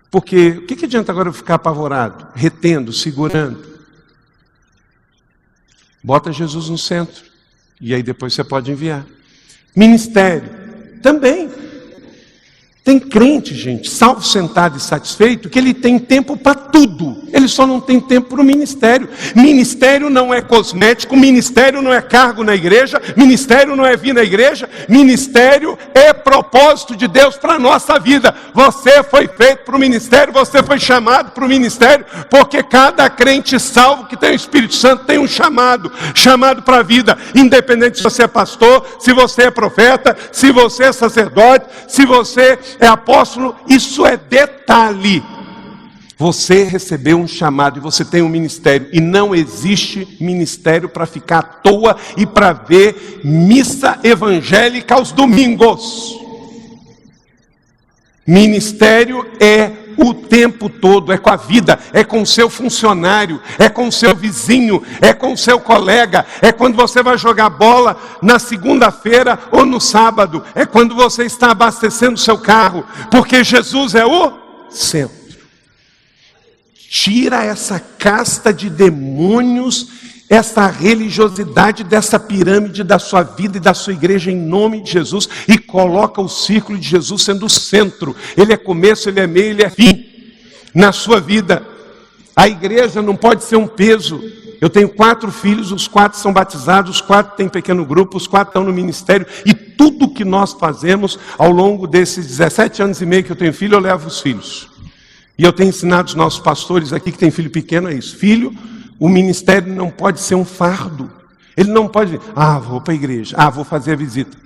Porque o que adianta agora eu ficar apavorado, retendo, segurando? Bota Jesus no centro. E aí depois você pode enviar. Ministério, também. Tem crente, gente, salvo, sentado e satisfeito, que ele tem tempo para tudo. Ele só não tem tempo para o ministério. Ministério não é cosmético, ministério não é cargo na igreja, ministério não é vir na igreja, ministério é propósito de Deus para a nossa vida. Você foi feito para o ministério, você foi chamado para o ministério, porque cada crente salvo que tem o Espírito Santo tem um chamado para a vida, independente se você é pastor, se você é profeta, se você é sacerdote, se você é apóstolo, isso é detalhe. Você recebeu um chamado e você tem um ministério, e não existe ministério para ficar à toa e para ver missa evangélica aos domingos. Ministério é o tempo todo, é com a vida, é com o seu funcionário, é com o seu vizinho, é com o seu colega, é quando você vai jogar bola na segunda-feira ou no sábado, é quando você está abastecendo o seu carro, porque Jesus é o centro. Tira essa casta de demônios, essa religiosidade dessa pirâmide da sua vida e da sua igreja em nome de Jesus, e coloca o círculo de Jesus sendo o centro. Ele é começo, ele é meio, ele é fim na sua vida. A igreja não pode ser um peso. Eu tenho 4 filhos, os 4 são batizados, os 4 têm pequeno grupo, os 4 estão no ministério, e tudo que nós fazemos ao longo desses 17 anos e meio que eu tenho filho, eu levo os filhos. E eu tenho ensinado os nossos pastores aqui que tem filho pequeno, é isso. Filho, o ministério não pode ser um fardo. Ele não pode, vou para a igreja, vou fazer a visita.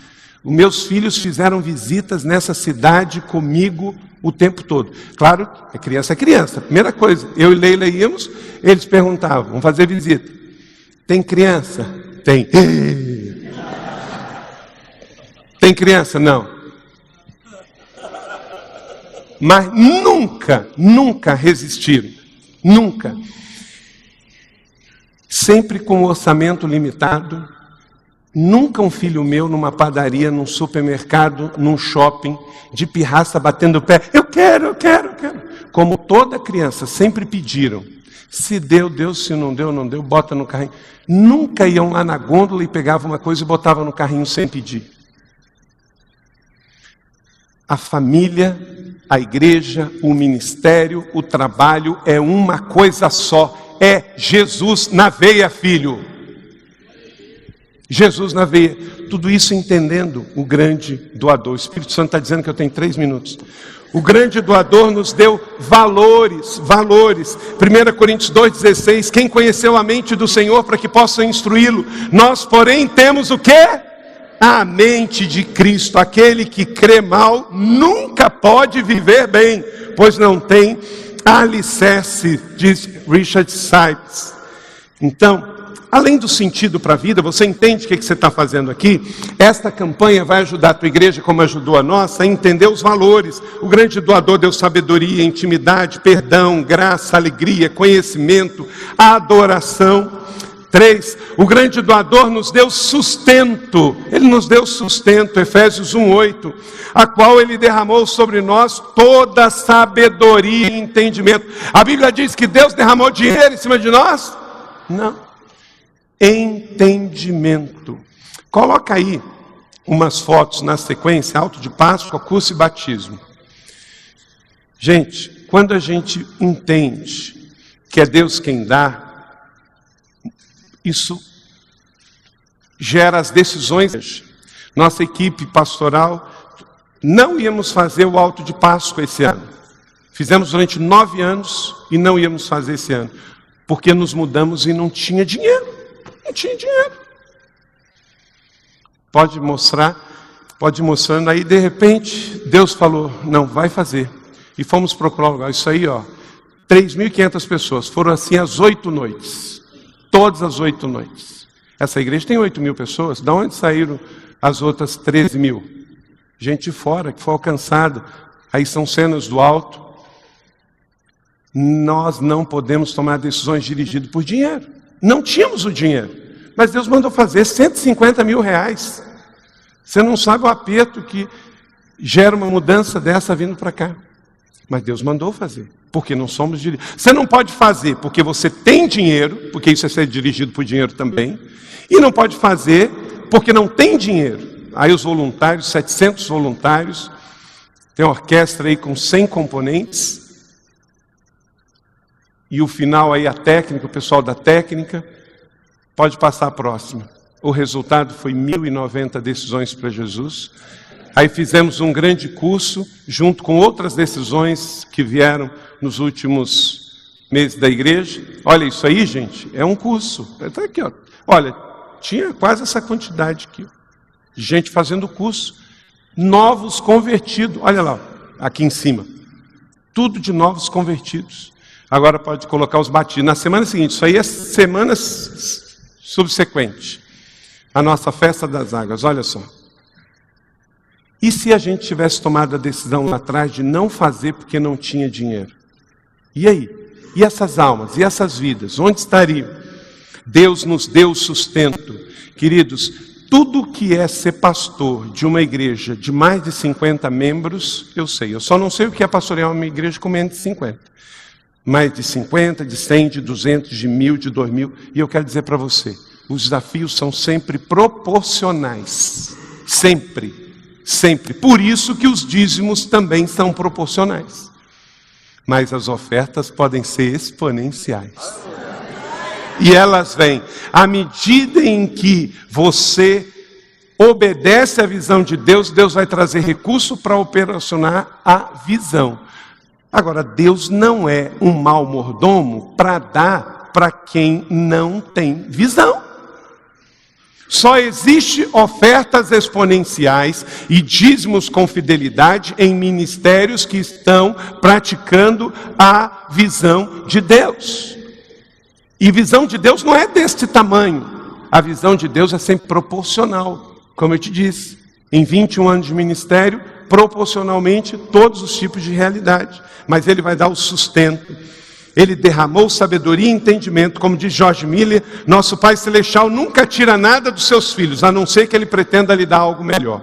Os meus filhos fizeram visitas nessa cidade comigo o tempo todo. Claro, é criança. Primeira coisa, eu e Leila íamos, eles perguntavam, vamos fazer visita. Tem criança? Tem. Tem criança? Não. Mas nunca resistiram. Nunca. Sempre com orçamento limitado, Nunca um filho meu numa padaria, num supermercado, num shopping, de pirraça batendo o pé. Eu quero, eu quero, eu quero. Como toda criança, sempre pediram. Se deu, deu. Se não deu, não deu. Bota no carrinho. Nunca iam lá na gôndola e pegavam uma coisa e botavam no carrinho sem pedir. A família, a igreja, o ministério, o trabalho é uma coisa só. É Jesus na veia, filho. Jesus na veia. Tudo isso entendendo o grande doador. O Espírito Santo está dizendo que eu tenho 3 minutos. O grande doador nos deu valores. 1 Coríntios 2,16. Quem conheceu a mente do Senhor para que possa instruí-lo? Nós, porém, temos o quê? A mente de Cristo. Aquele que crê mal nunca pode viver bem, pois não tem alicerce, diz Richard Sipes. Então, além do sentido para a vida, você entende o que você está fazendo aqui? Esta campanha vai ajudar a tua igreja, como ajudou a nossa, a entender os valores. O grande doador deu sabedoria, intimidade, perdão, graça, alegria, conhecimento, adoração. 3, o grande doador nos deu sustento. Ele nos deu sustento, Efésios 1:8, a qual ele derramou sobre nós toda sabedoria e entendimento. A Bíblia diz que Deus derramou dinheiro em cima de nós? Não. Entendimento. Coloca aí umas fotos na sequência, alto de Páscoa, curso e batismo. Gente, quando a gente entende que é Deus quem dá, isso gera as decisões. Nossa equipe pastoral, não íamos fazer o alto de Páscoa esse ano. Fizemos durante 9 anos e não íamos fazer esse ano, porque nos mudamos e não tinha dinheiro. Não tinha dinheiro. Pode mostrando aí, de repente, Deus falou, não, vai fazer. E fomos procurar um lugar. Isso aí, 3.500 pessoas. Foram assim as 8 noites. Todas as 8 noites. Essa igreja tem 8.000 pessoas. De onde saíram as outras 13.000? Gente de fora, que foi alcançada. Aí são cenas do alto. Nós não podemos tomar decisões dirigidas por dinheiro. Não tínhamos o dinheiro. Mas Deus mandou fazer 150 mil reais. Você não sabe o aperto que gera uma mudança dessa vindo para cá. Mas Deus mandou fazer. Porque não somos dirigidos. Você não pode fazer porque você tem dinheiro, porque isso é ser dirigido por dinheiro também, e não pode fazer porque não tem dinheiro. Aí os voluntários, 700 voluntários, tem uma orquestra aí com 100 componentes, e o final aí a técnica, o pessoal da técnica, pode passar a próxima. O resultado foi 1.090 decisões para Jesus. Aí fizemos um grande curso, junto com outras decisões que vieram nos últimos meses da igreja. Olha isso aí, gente, é um curso. Está aqui, ó. Olha, tinha quase essa quantidade aqui. De gente fazendo curso. Novos convertidos. Olha lá, aqui em cima. Tudo de novos convertidos. Agora pode colocar os batidos. Na semana seguinte, isso aí é semana subsequente. A nossa festa das águas, olha só. E se a gente tivesse tomado a decisão lá atrás de não fazer porque não tinha dinheiro? E aí? E essas almas? E essas vidas? Onde estariam? Deus nos deu sustento. Queridos, tudo que é ser pastor de uma igreja de mais de 50 membros, eu sei. Eu só não sei o que é pastorear uma igreja com menos de 50. Mais de 50, de 100, de 200, de 1.000, de 2.000. E eu quero dizer para você, os desafios são sempre proporcionais. Sempre. Sempre. Por isso que os dízimos também são proporcionais. Mas as ofertas podem ser exponenciais. E elas vêm. À medida em que você obedece à visão de Deus, Deus vai trazer recurso para operacionar a visão. Agora, Deus não é um mau mordomo para dar para quem não tem visão. Só existe ofertas exponenciais e dízimos com fidelidade em ministérios que estão praticando a visão de Deus. E visão de Deus não é deste tamanho. A visão de Deus é sempre proporcional. Como eu te disse, em 21 anos de ministério, proporcionalmente todos os tipos de realidade. Mas Ele vai dar o sustento. Ele derramou sabedoria e entendimento, como diz George Miller, nosso Pai Celestial nunca tira nada dos seus filhos, a não ser que Ele pretenda lhe dar algo melhor.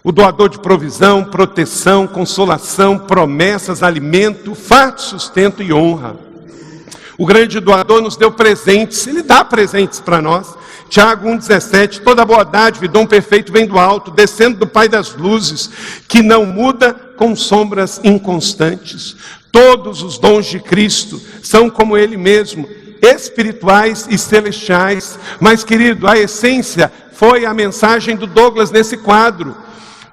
O doador de provisão, proteção, consolação, promessas, alimento, farto sustento e honra. O grande doador nos deu presentes, Ele dá presentes para nós. Tiago 1,17, toda boa dádiva e dom perfeito vem do alto, descendo do Pai das luzes, que não muda com sombras inconstantes. Todos os dons de Cristo são como Ele mesmo, espirituais e celestiais. Mas, querido, a essência foi a mensagem do Douglas nesse quadro.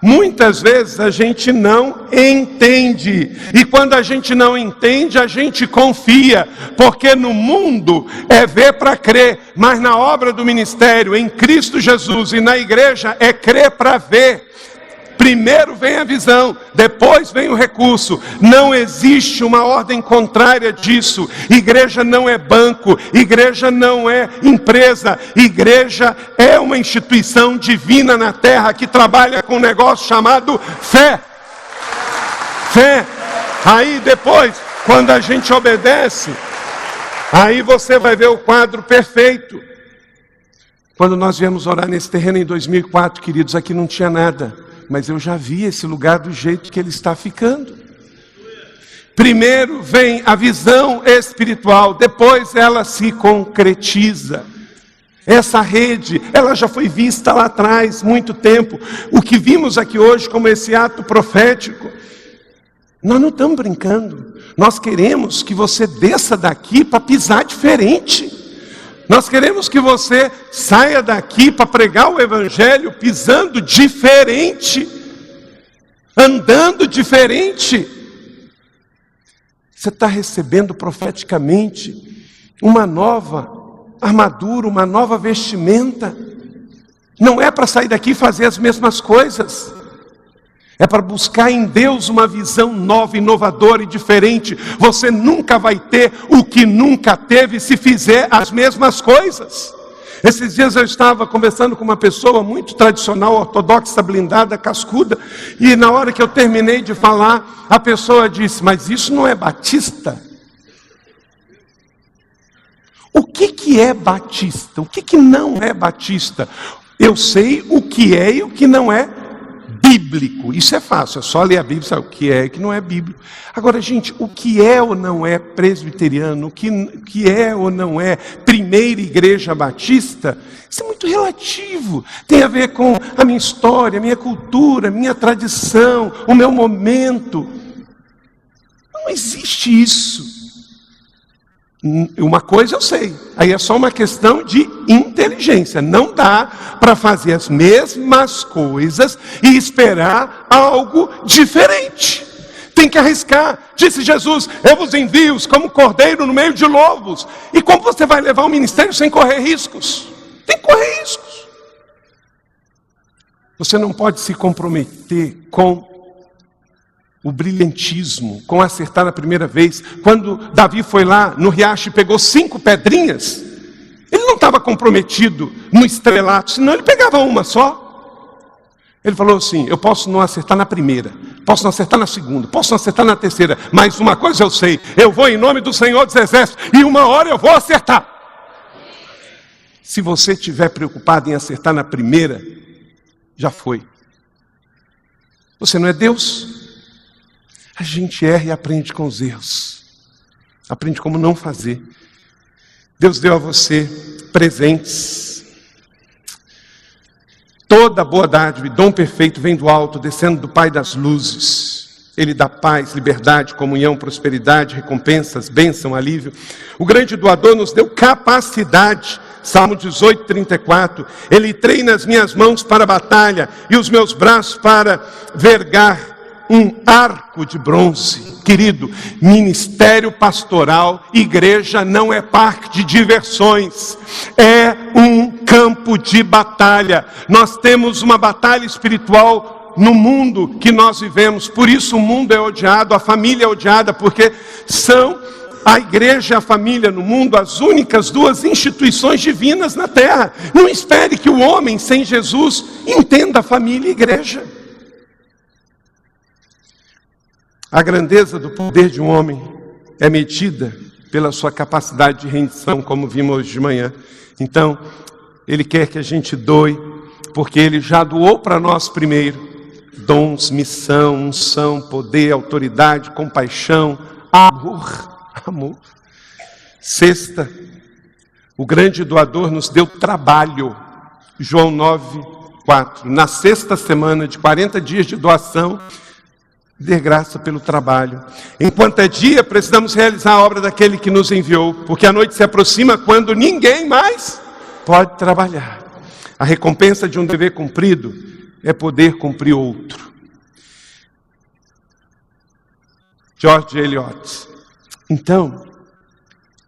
Muitas vezes a gente não entende, e quando a gente não entende, a gente confia, porque no mundo é ver para crer, mas na obra do ministério, em Cristo Jesus e na igreja, é crer para ver. Primeiro vem a visão, depois vem o recurso. Não existe uma ordem contrária disso. Igreja não é banco, igreja não é empresa, igreja é uma instituição divina na terra que trabalha com um negócio chamado fé. Fé. Aí depois, quando a gente obedece, aí você vai ver o quadro perfeito. Quando nós viemos orar nesse terreno em 2004, queridos, aqui não tinha nada. Mas eu já vi esse lugar do jeito que ele está ficando. Primeiro vem a visão espiritual, depois ela se concretiza. Essa rede, ela já foi vista lá atrás, muito tempo. O que vimos aqui hoje como esse ato profético, nós não estamos brincando. Nós queremos que você desça daqui para pisar diferente. Nós queremos que você saia daqui para pregar o Evangelho pisando diferente, andando diferente. Você está recebendo profeticamente uma nova armadura, uma nova vestimenta. Não é para sair daqui e fazer as mesmas coisas. É para buscar em Deus uma visão nova, inovadora e diferente. Você nunca vai ter o que nunca teve se fizer as mesmas coisas. Esses dias eu estava conversando com uma pessoa muito tradicional, ortodoxa, blindada, cascuda. E na hora que eu terminei de falar, a pessoa disse, mas isso não é batista? O que é batista? O que não é batista? Eu sei o que é e o que não é bíblico. Isso é fácil, é só ler a Bíblia, sabe o que é e o que não é bíblico. Agora, gente, o que é ou não é presbiteriano, o que é ou não é primeira igreja batista, isso é muito relativo. Tem a ver com a minha história, a minha cultura, a minha tradição, o meu momento. Não existe isso. Uma coisa eu sei, aí é só uma questão de inteligência. Não dá para fazer as mesmas coisas e esperar algo diferente. Tem que arriscar. Disse Jesus, eu vos envio como cordeiro no meio de lobos. E como você vai levar o ministério sem correr riscos? Tem que correr riscos. Você não pode se comprometer com o brilhantismo, com acertar na primeira vez. Quando Davi foi lá no riacho e pegou 5 pedrinhas, ele não estava comprometido no estrelato, senão ele pegava uma só. Ele falou assim, eu posso não acertar na primeira, posso não acertar na segunda, posso não acertar na terceira, mas uma coisa eu sei, eu vou em nome do Senhor dos Exércitos, e uma hora eu vou acertar. Se você estiver preocupado em acertar na primeira, já foi. Você não é Deus. A gente erra e aprende com os erros. Aprende como não fazer. Deus deu a você presentes. Toda boa dádiva e dom perfeito vem do alto, descendo do Pai das luzes. Ele dá paz, liberdade, comunhão, prosperidade, recompensas, bênção, alívio. O grande doador nos deu capacidade. Salmo 18, 34. Ele treina as minhas mãos para a batalha e os meus braços para vergar um arco de bronze. Querido, ministério pastoral, igreja não é parque de diversões, é um campo de batalha. Nós temos uma batalha espiritual no mundo que nós vivemos, por isso o mundo é odiado, a família é odiada, porque são a igreja e a família no mundo as únicas 2 instituições divinas na terra. Não espere que o homem sem Jesus entenda a família e a igreja. A grandeza do poder de um homem é medida pela sua capacidade de rendição, como vimos hoje de manhã. Então, Ele quer que a gente doe, porque Ele já doou para nós primeiro dons, missão, unção, poder, autoridade, compaixão, amor. Sexta, o grande doador nos deu trabalho. João 9:4. Na sexta semana de 40 dias de doação, dê graça pelo trabalho. Enquanto é dia, precisamos realizar a obra daquele que nos enviou, porque a noite se aproxima quando ninguém mais pode trabalhar. A recompensa de um dever cumprido é poder cumprir outro. George Eliot. Então,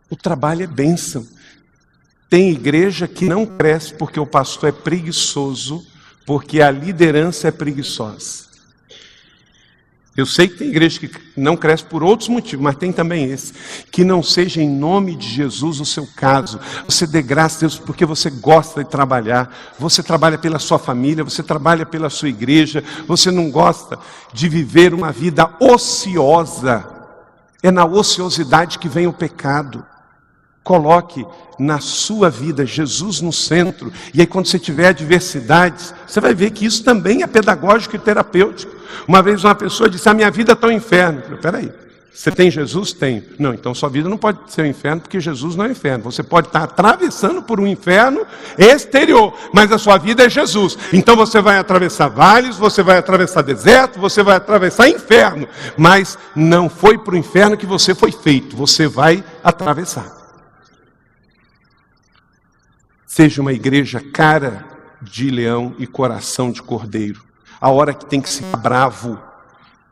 o trabalho é bênção. Tem igreja que não cresce porque o pastor é preguiçoso, porque a liderança é preguiçosa. Eu sei que tem igreja que não cresce por outros motivos, mas tem também esse. Que não seja em nome de Jesus o seu caso. Você dê graças a Deus porque você gosta de trabalhar. Você trabalha pela sua família, você trabalha pela sua igreja. Você não gosta de viver uma vida ociosa. É na ociosidade que vem o pecado. Coloque na sua vida Jesus no centro. E aí quando você tiver adversidades, você vai ver que isso também é pedagógico e terapêutico. Uma vez uma pessoa disse, a minha vida está um inferno. Eu falei, peraí, você tem Jesus? Tenho. Não, então sua vida não pode ser um inferno, porque Jesus não é um inferno. Você pode estar atravessando por um inferno exterior, mas a sua vida é Jesus. Então você vai atravessar vales, você vai atravessar deserto, você vai atravessar inferno. Mas não foi para o inferno que você foi feito, você vai atravessar. Seja uma igreja cara de leão e coração de cordeiro. A hora que tem que ser bravo.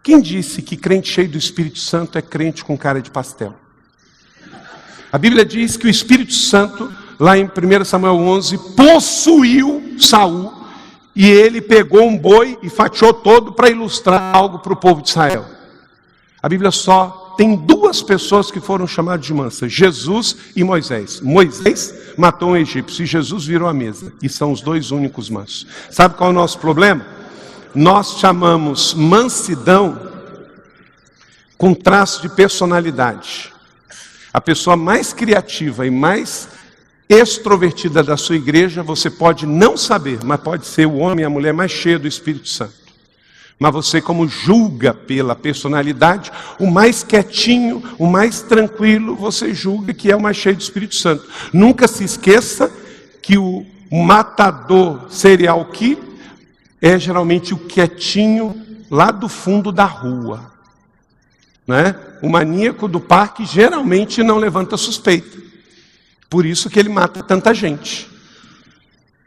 Quem disse que crente cheio do Espírito Santo é crente com cara de pastel? A Bíblia diz que o Espírito Santo, lá em 1 Samuel 11, possuiu Saul. E ele pegou um boi e fatiou todo para ilustrar algo para o povo de Israel. A Bíblia só tem duas pessoas que foram chamadas de mansas, Jesus e Moisés. Moisés matou um egípcio e Jesus virou a mesa. E são os dois únicos mansos. Sabe qual é o nosso problema? Nós chamamos mansidão com traço de personalidade. A pessoa mais criativa e mais extrovertida da sua igreja, você pode não saber, mas pode ser o homem e a mulher mais cheia do Espírito Santo. Mas você, como julga pela personalidade, o mais quietinho, o mais tranquilo, você julga que é o mais cheio do Espírito Santo. Nunca se esqueça que o matador serial killer é geralmente o quietinho lá do fundo da rua, né? O maníaco do parque geralmente não levanta suspeita. Por isso que ele mata tanta gente.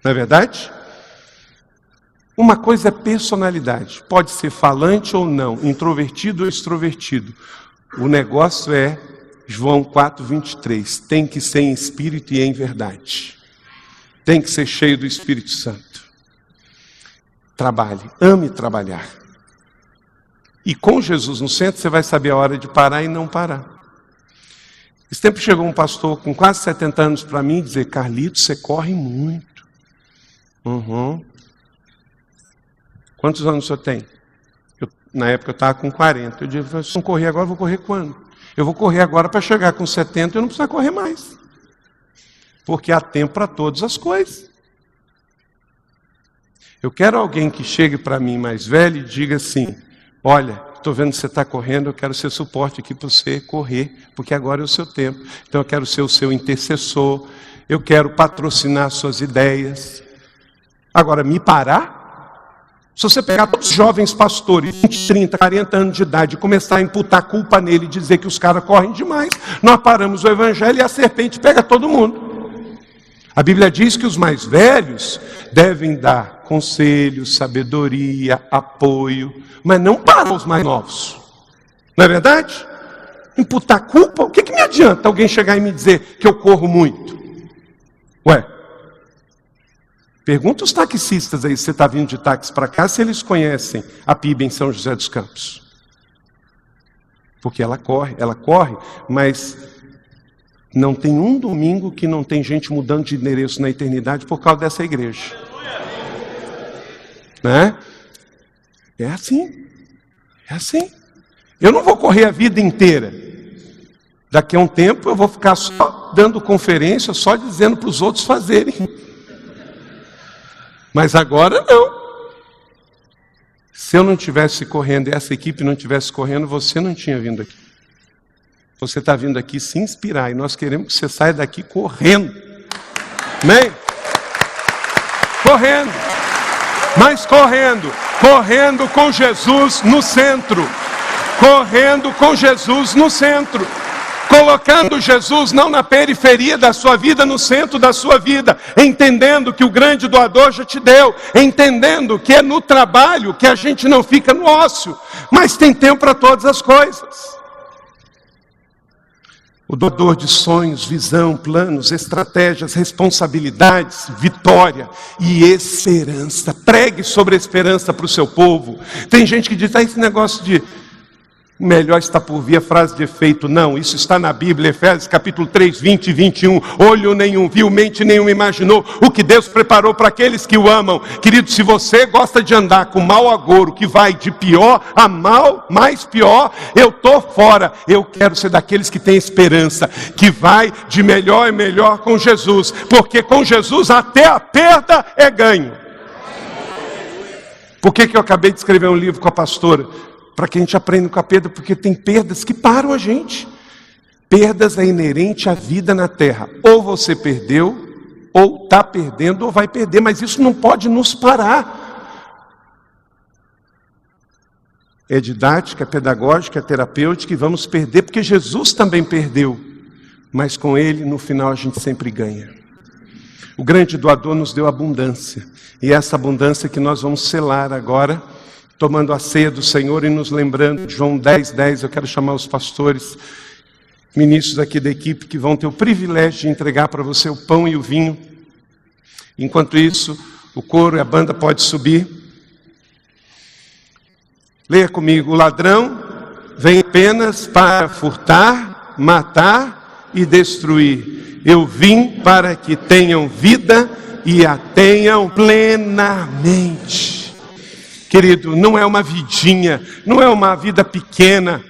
Não é verdade? Uma coisa é personalidade. Pode ser falante ou não, introvertido ou extrovertido. O negócio é João 4:23. Tem que ser em espírito e em verdade. Tem que ser cheio do Espírito Santo. Trabalhe, ame trabalhar. E com Jesus no centro, você vai saber a hora de parar e não parar. Esse tempo chegou um pastor com quase 70 anos para mim e dizer, Carlito, você corre muito. Quantos anos o senhor tem? Na época eu estava com 40. Eu disse, se não correr agora, eu vou correr quando? Eu vou correr agora para chegar com 70 e eu não precisar correr mais. Porque há tempo para todas as coisas. Eu quero alguém que chegue para mim mais velho e diga assim, olha, estou vendo que você está correndo, eu quero ser suporte aqui para você correr, porque agora é o seu tempo. Então eu quero ser o seu intercessor, eu quero patrocinar suas ideias. Agora, me parar? Se você pegar todos os jovens pastores, 20, 30, 40 anos de idade, e começar a imputar culpa nele e dizer que os caras correm demais, nós paramos o evangelho e a serpente pega todo mundo. A Bíblia diz que os mais velhos devem dar conselho, sabedoria, apoio, mas não para os mais novos. Não é verdade? Imputar culpa, o que me adianta alguém chegar e me dizer que eu corro muito? Ué, pergunta os taxistas aí, se você está vindo de táxi para cá, se eles conhecem a PIB em São José dos Campos. Porque ela corre, mas não tem um domingo que não tem gente mudando de endereço na eternidade por causa dessa igreja. Né? É assim. Eu não vou correr a vida inteira. Daqui a um tempo eu vou ficar só dando conferência, só dizendo para os outros fazerem. Mas agora não. Se eu não estivesse correndo e essa equipe não estivesse correndo, você não tinha vindo aqui. Você está vindo aqui se inspirar e nós queremos que você saia daqui correndo. Amém? Correndo. Mas correndo. Correndo com Jesus no centro. Correndo com Jesus no centro. Colocando Jesus não na periferia da sua vida, no centro da sua vida, entendendo que o grande doador já te deu, entendendo que é no trabalho que a gente não fica no ócio, mas tem tempo para todas as coisas. O doador de sonhos, visão, planos, estratégias, responsabilidades, vitória e esperança. Pregue sobre a esperança para o seu povo. Tem gente que diz, esse negócio de melhor está por vir, a frase de efeito. Não, isso está na Bíblia, Efésios capítulo 3, 20 e 21. Olho nenhum viu, mente nenhum imaginou o que Deus preparou para aqueles que o amam. Querido, se você gosta de andar com mau agouro, que vai de pior a mal, mais pior, eu estou fora. Eu quero ser daqueles que têm esperança, que vai de melhor em melhor com Jesus, porque com Jesus até a perda é ganho. Por que eu acabei de escrever um livro com a pastora? Para que a gente aprenda com a perda, porque tem perdas que param a gente. Perdas é inerente à vida na terra. Ou você perdeu, ou está perdendo, ou vai perder, mas isso não pode nos parar. É didática, é pedagógica, é terapêutica, e vamos perder, porque Jesus também perdeu. Mas com Ele, no final, a gente sempre ganha. O grande doador nos deu abundância, e essa abundância que nós vamos selar agora, tomando a ceia do Senhor e nos lembrando de João 10, 10, eu quero chamar os pastores, ministros aqui da equipe, que vão ter o privilégio de entregar para você o pão e o vinho. Enquanto isso, o coro e a banda pode subir. Leia comigo. O ladrão vem apenas para furtar, matar e destruir. Eu vim para que tenham vida e a tenham plenamente. Querido, não é uma vidinha, não é uma vida pequena.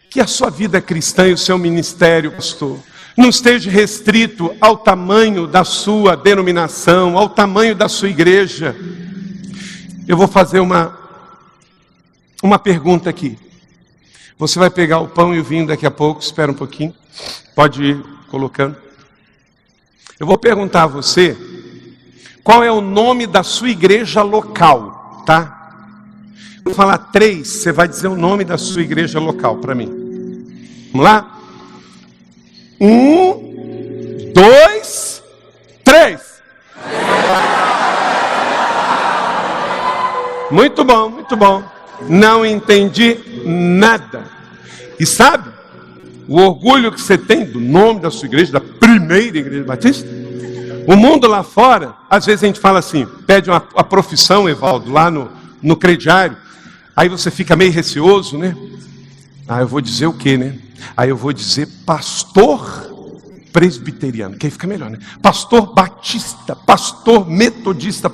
Que a sua vida cristã e o seu ministério, pastor, não esteja restrito ao tamanho da sua denominação, ao tamanho da sua igreja. Eu vou fazer uma pergunta aqui. Você vai pegar o pão e o vinho daqui a pouco, espera um pouquinho, pode ir colocando. Eu vou perguntar a você, qual é o nome da sua igreja local? Tá? Vou falar 3, você vai dizer o nome da sua igreja local para mim. Vamos lá? 1, 2, 3. Muito bom, muito bom. Não entendi nada. E sabe, o orgulho que você tem do nome da sua igreja, da primeira igreja batista? O mundo lá fora, às vezes a gente fala assim, pede a profissão, Evaldo, lá no crediário. Aí você fica meio receoso, né? Ah, eu vou dizer o quê, né? Aí eu vou dizer pastor presbiteriano, que aí fica melhor, né? Pastor batista, pastor metodista,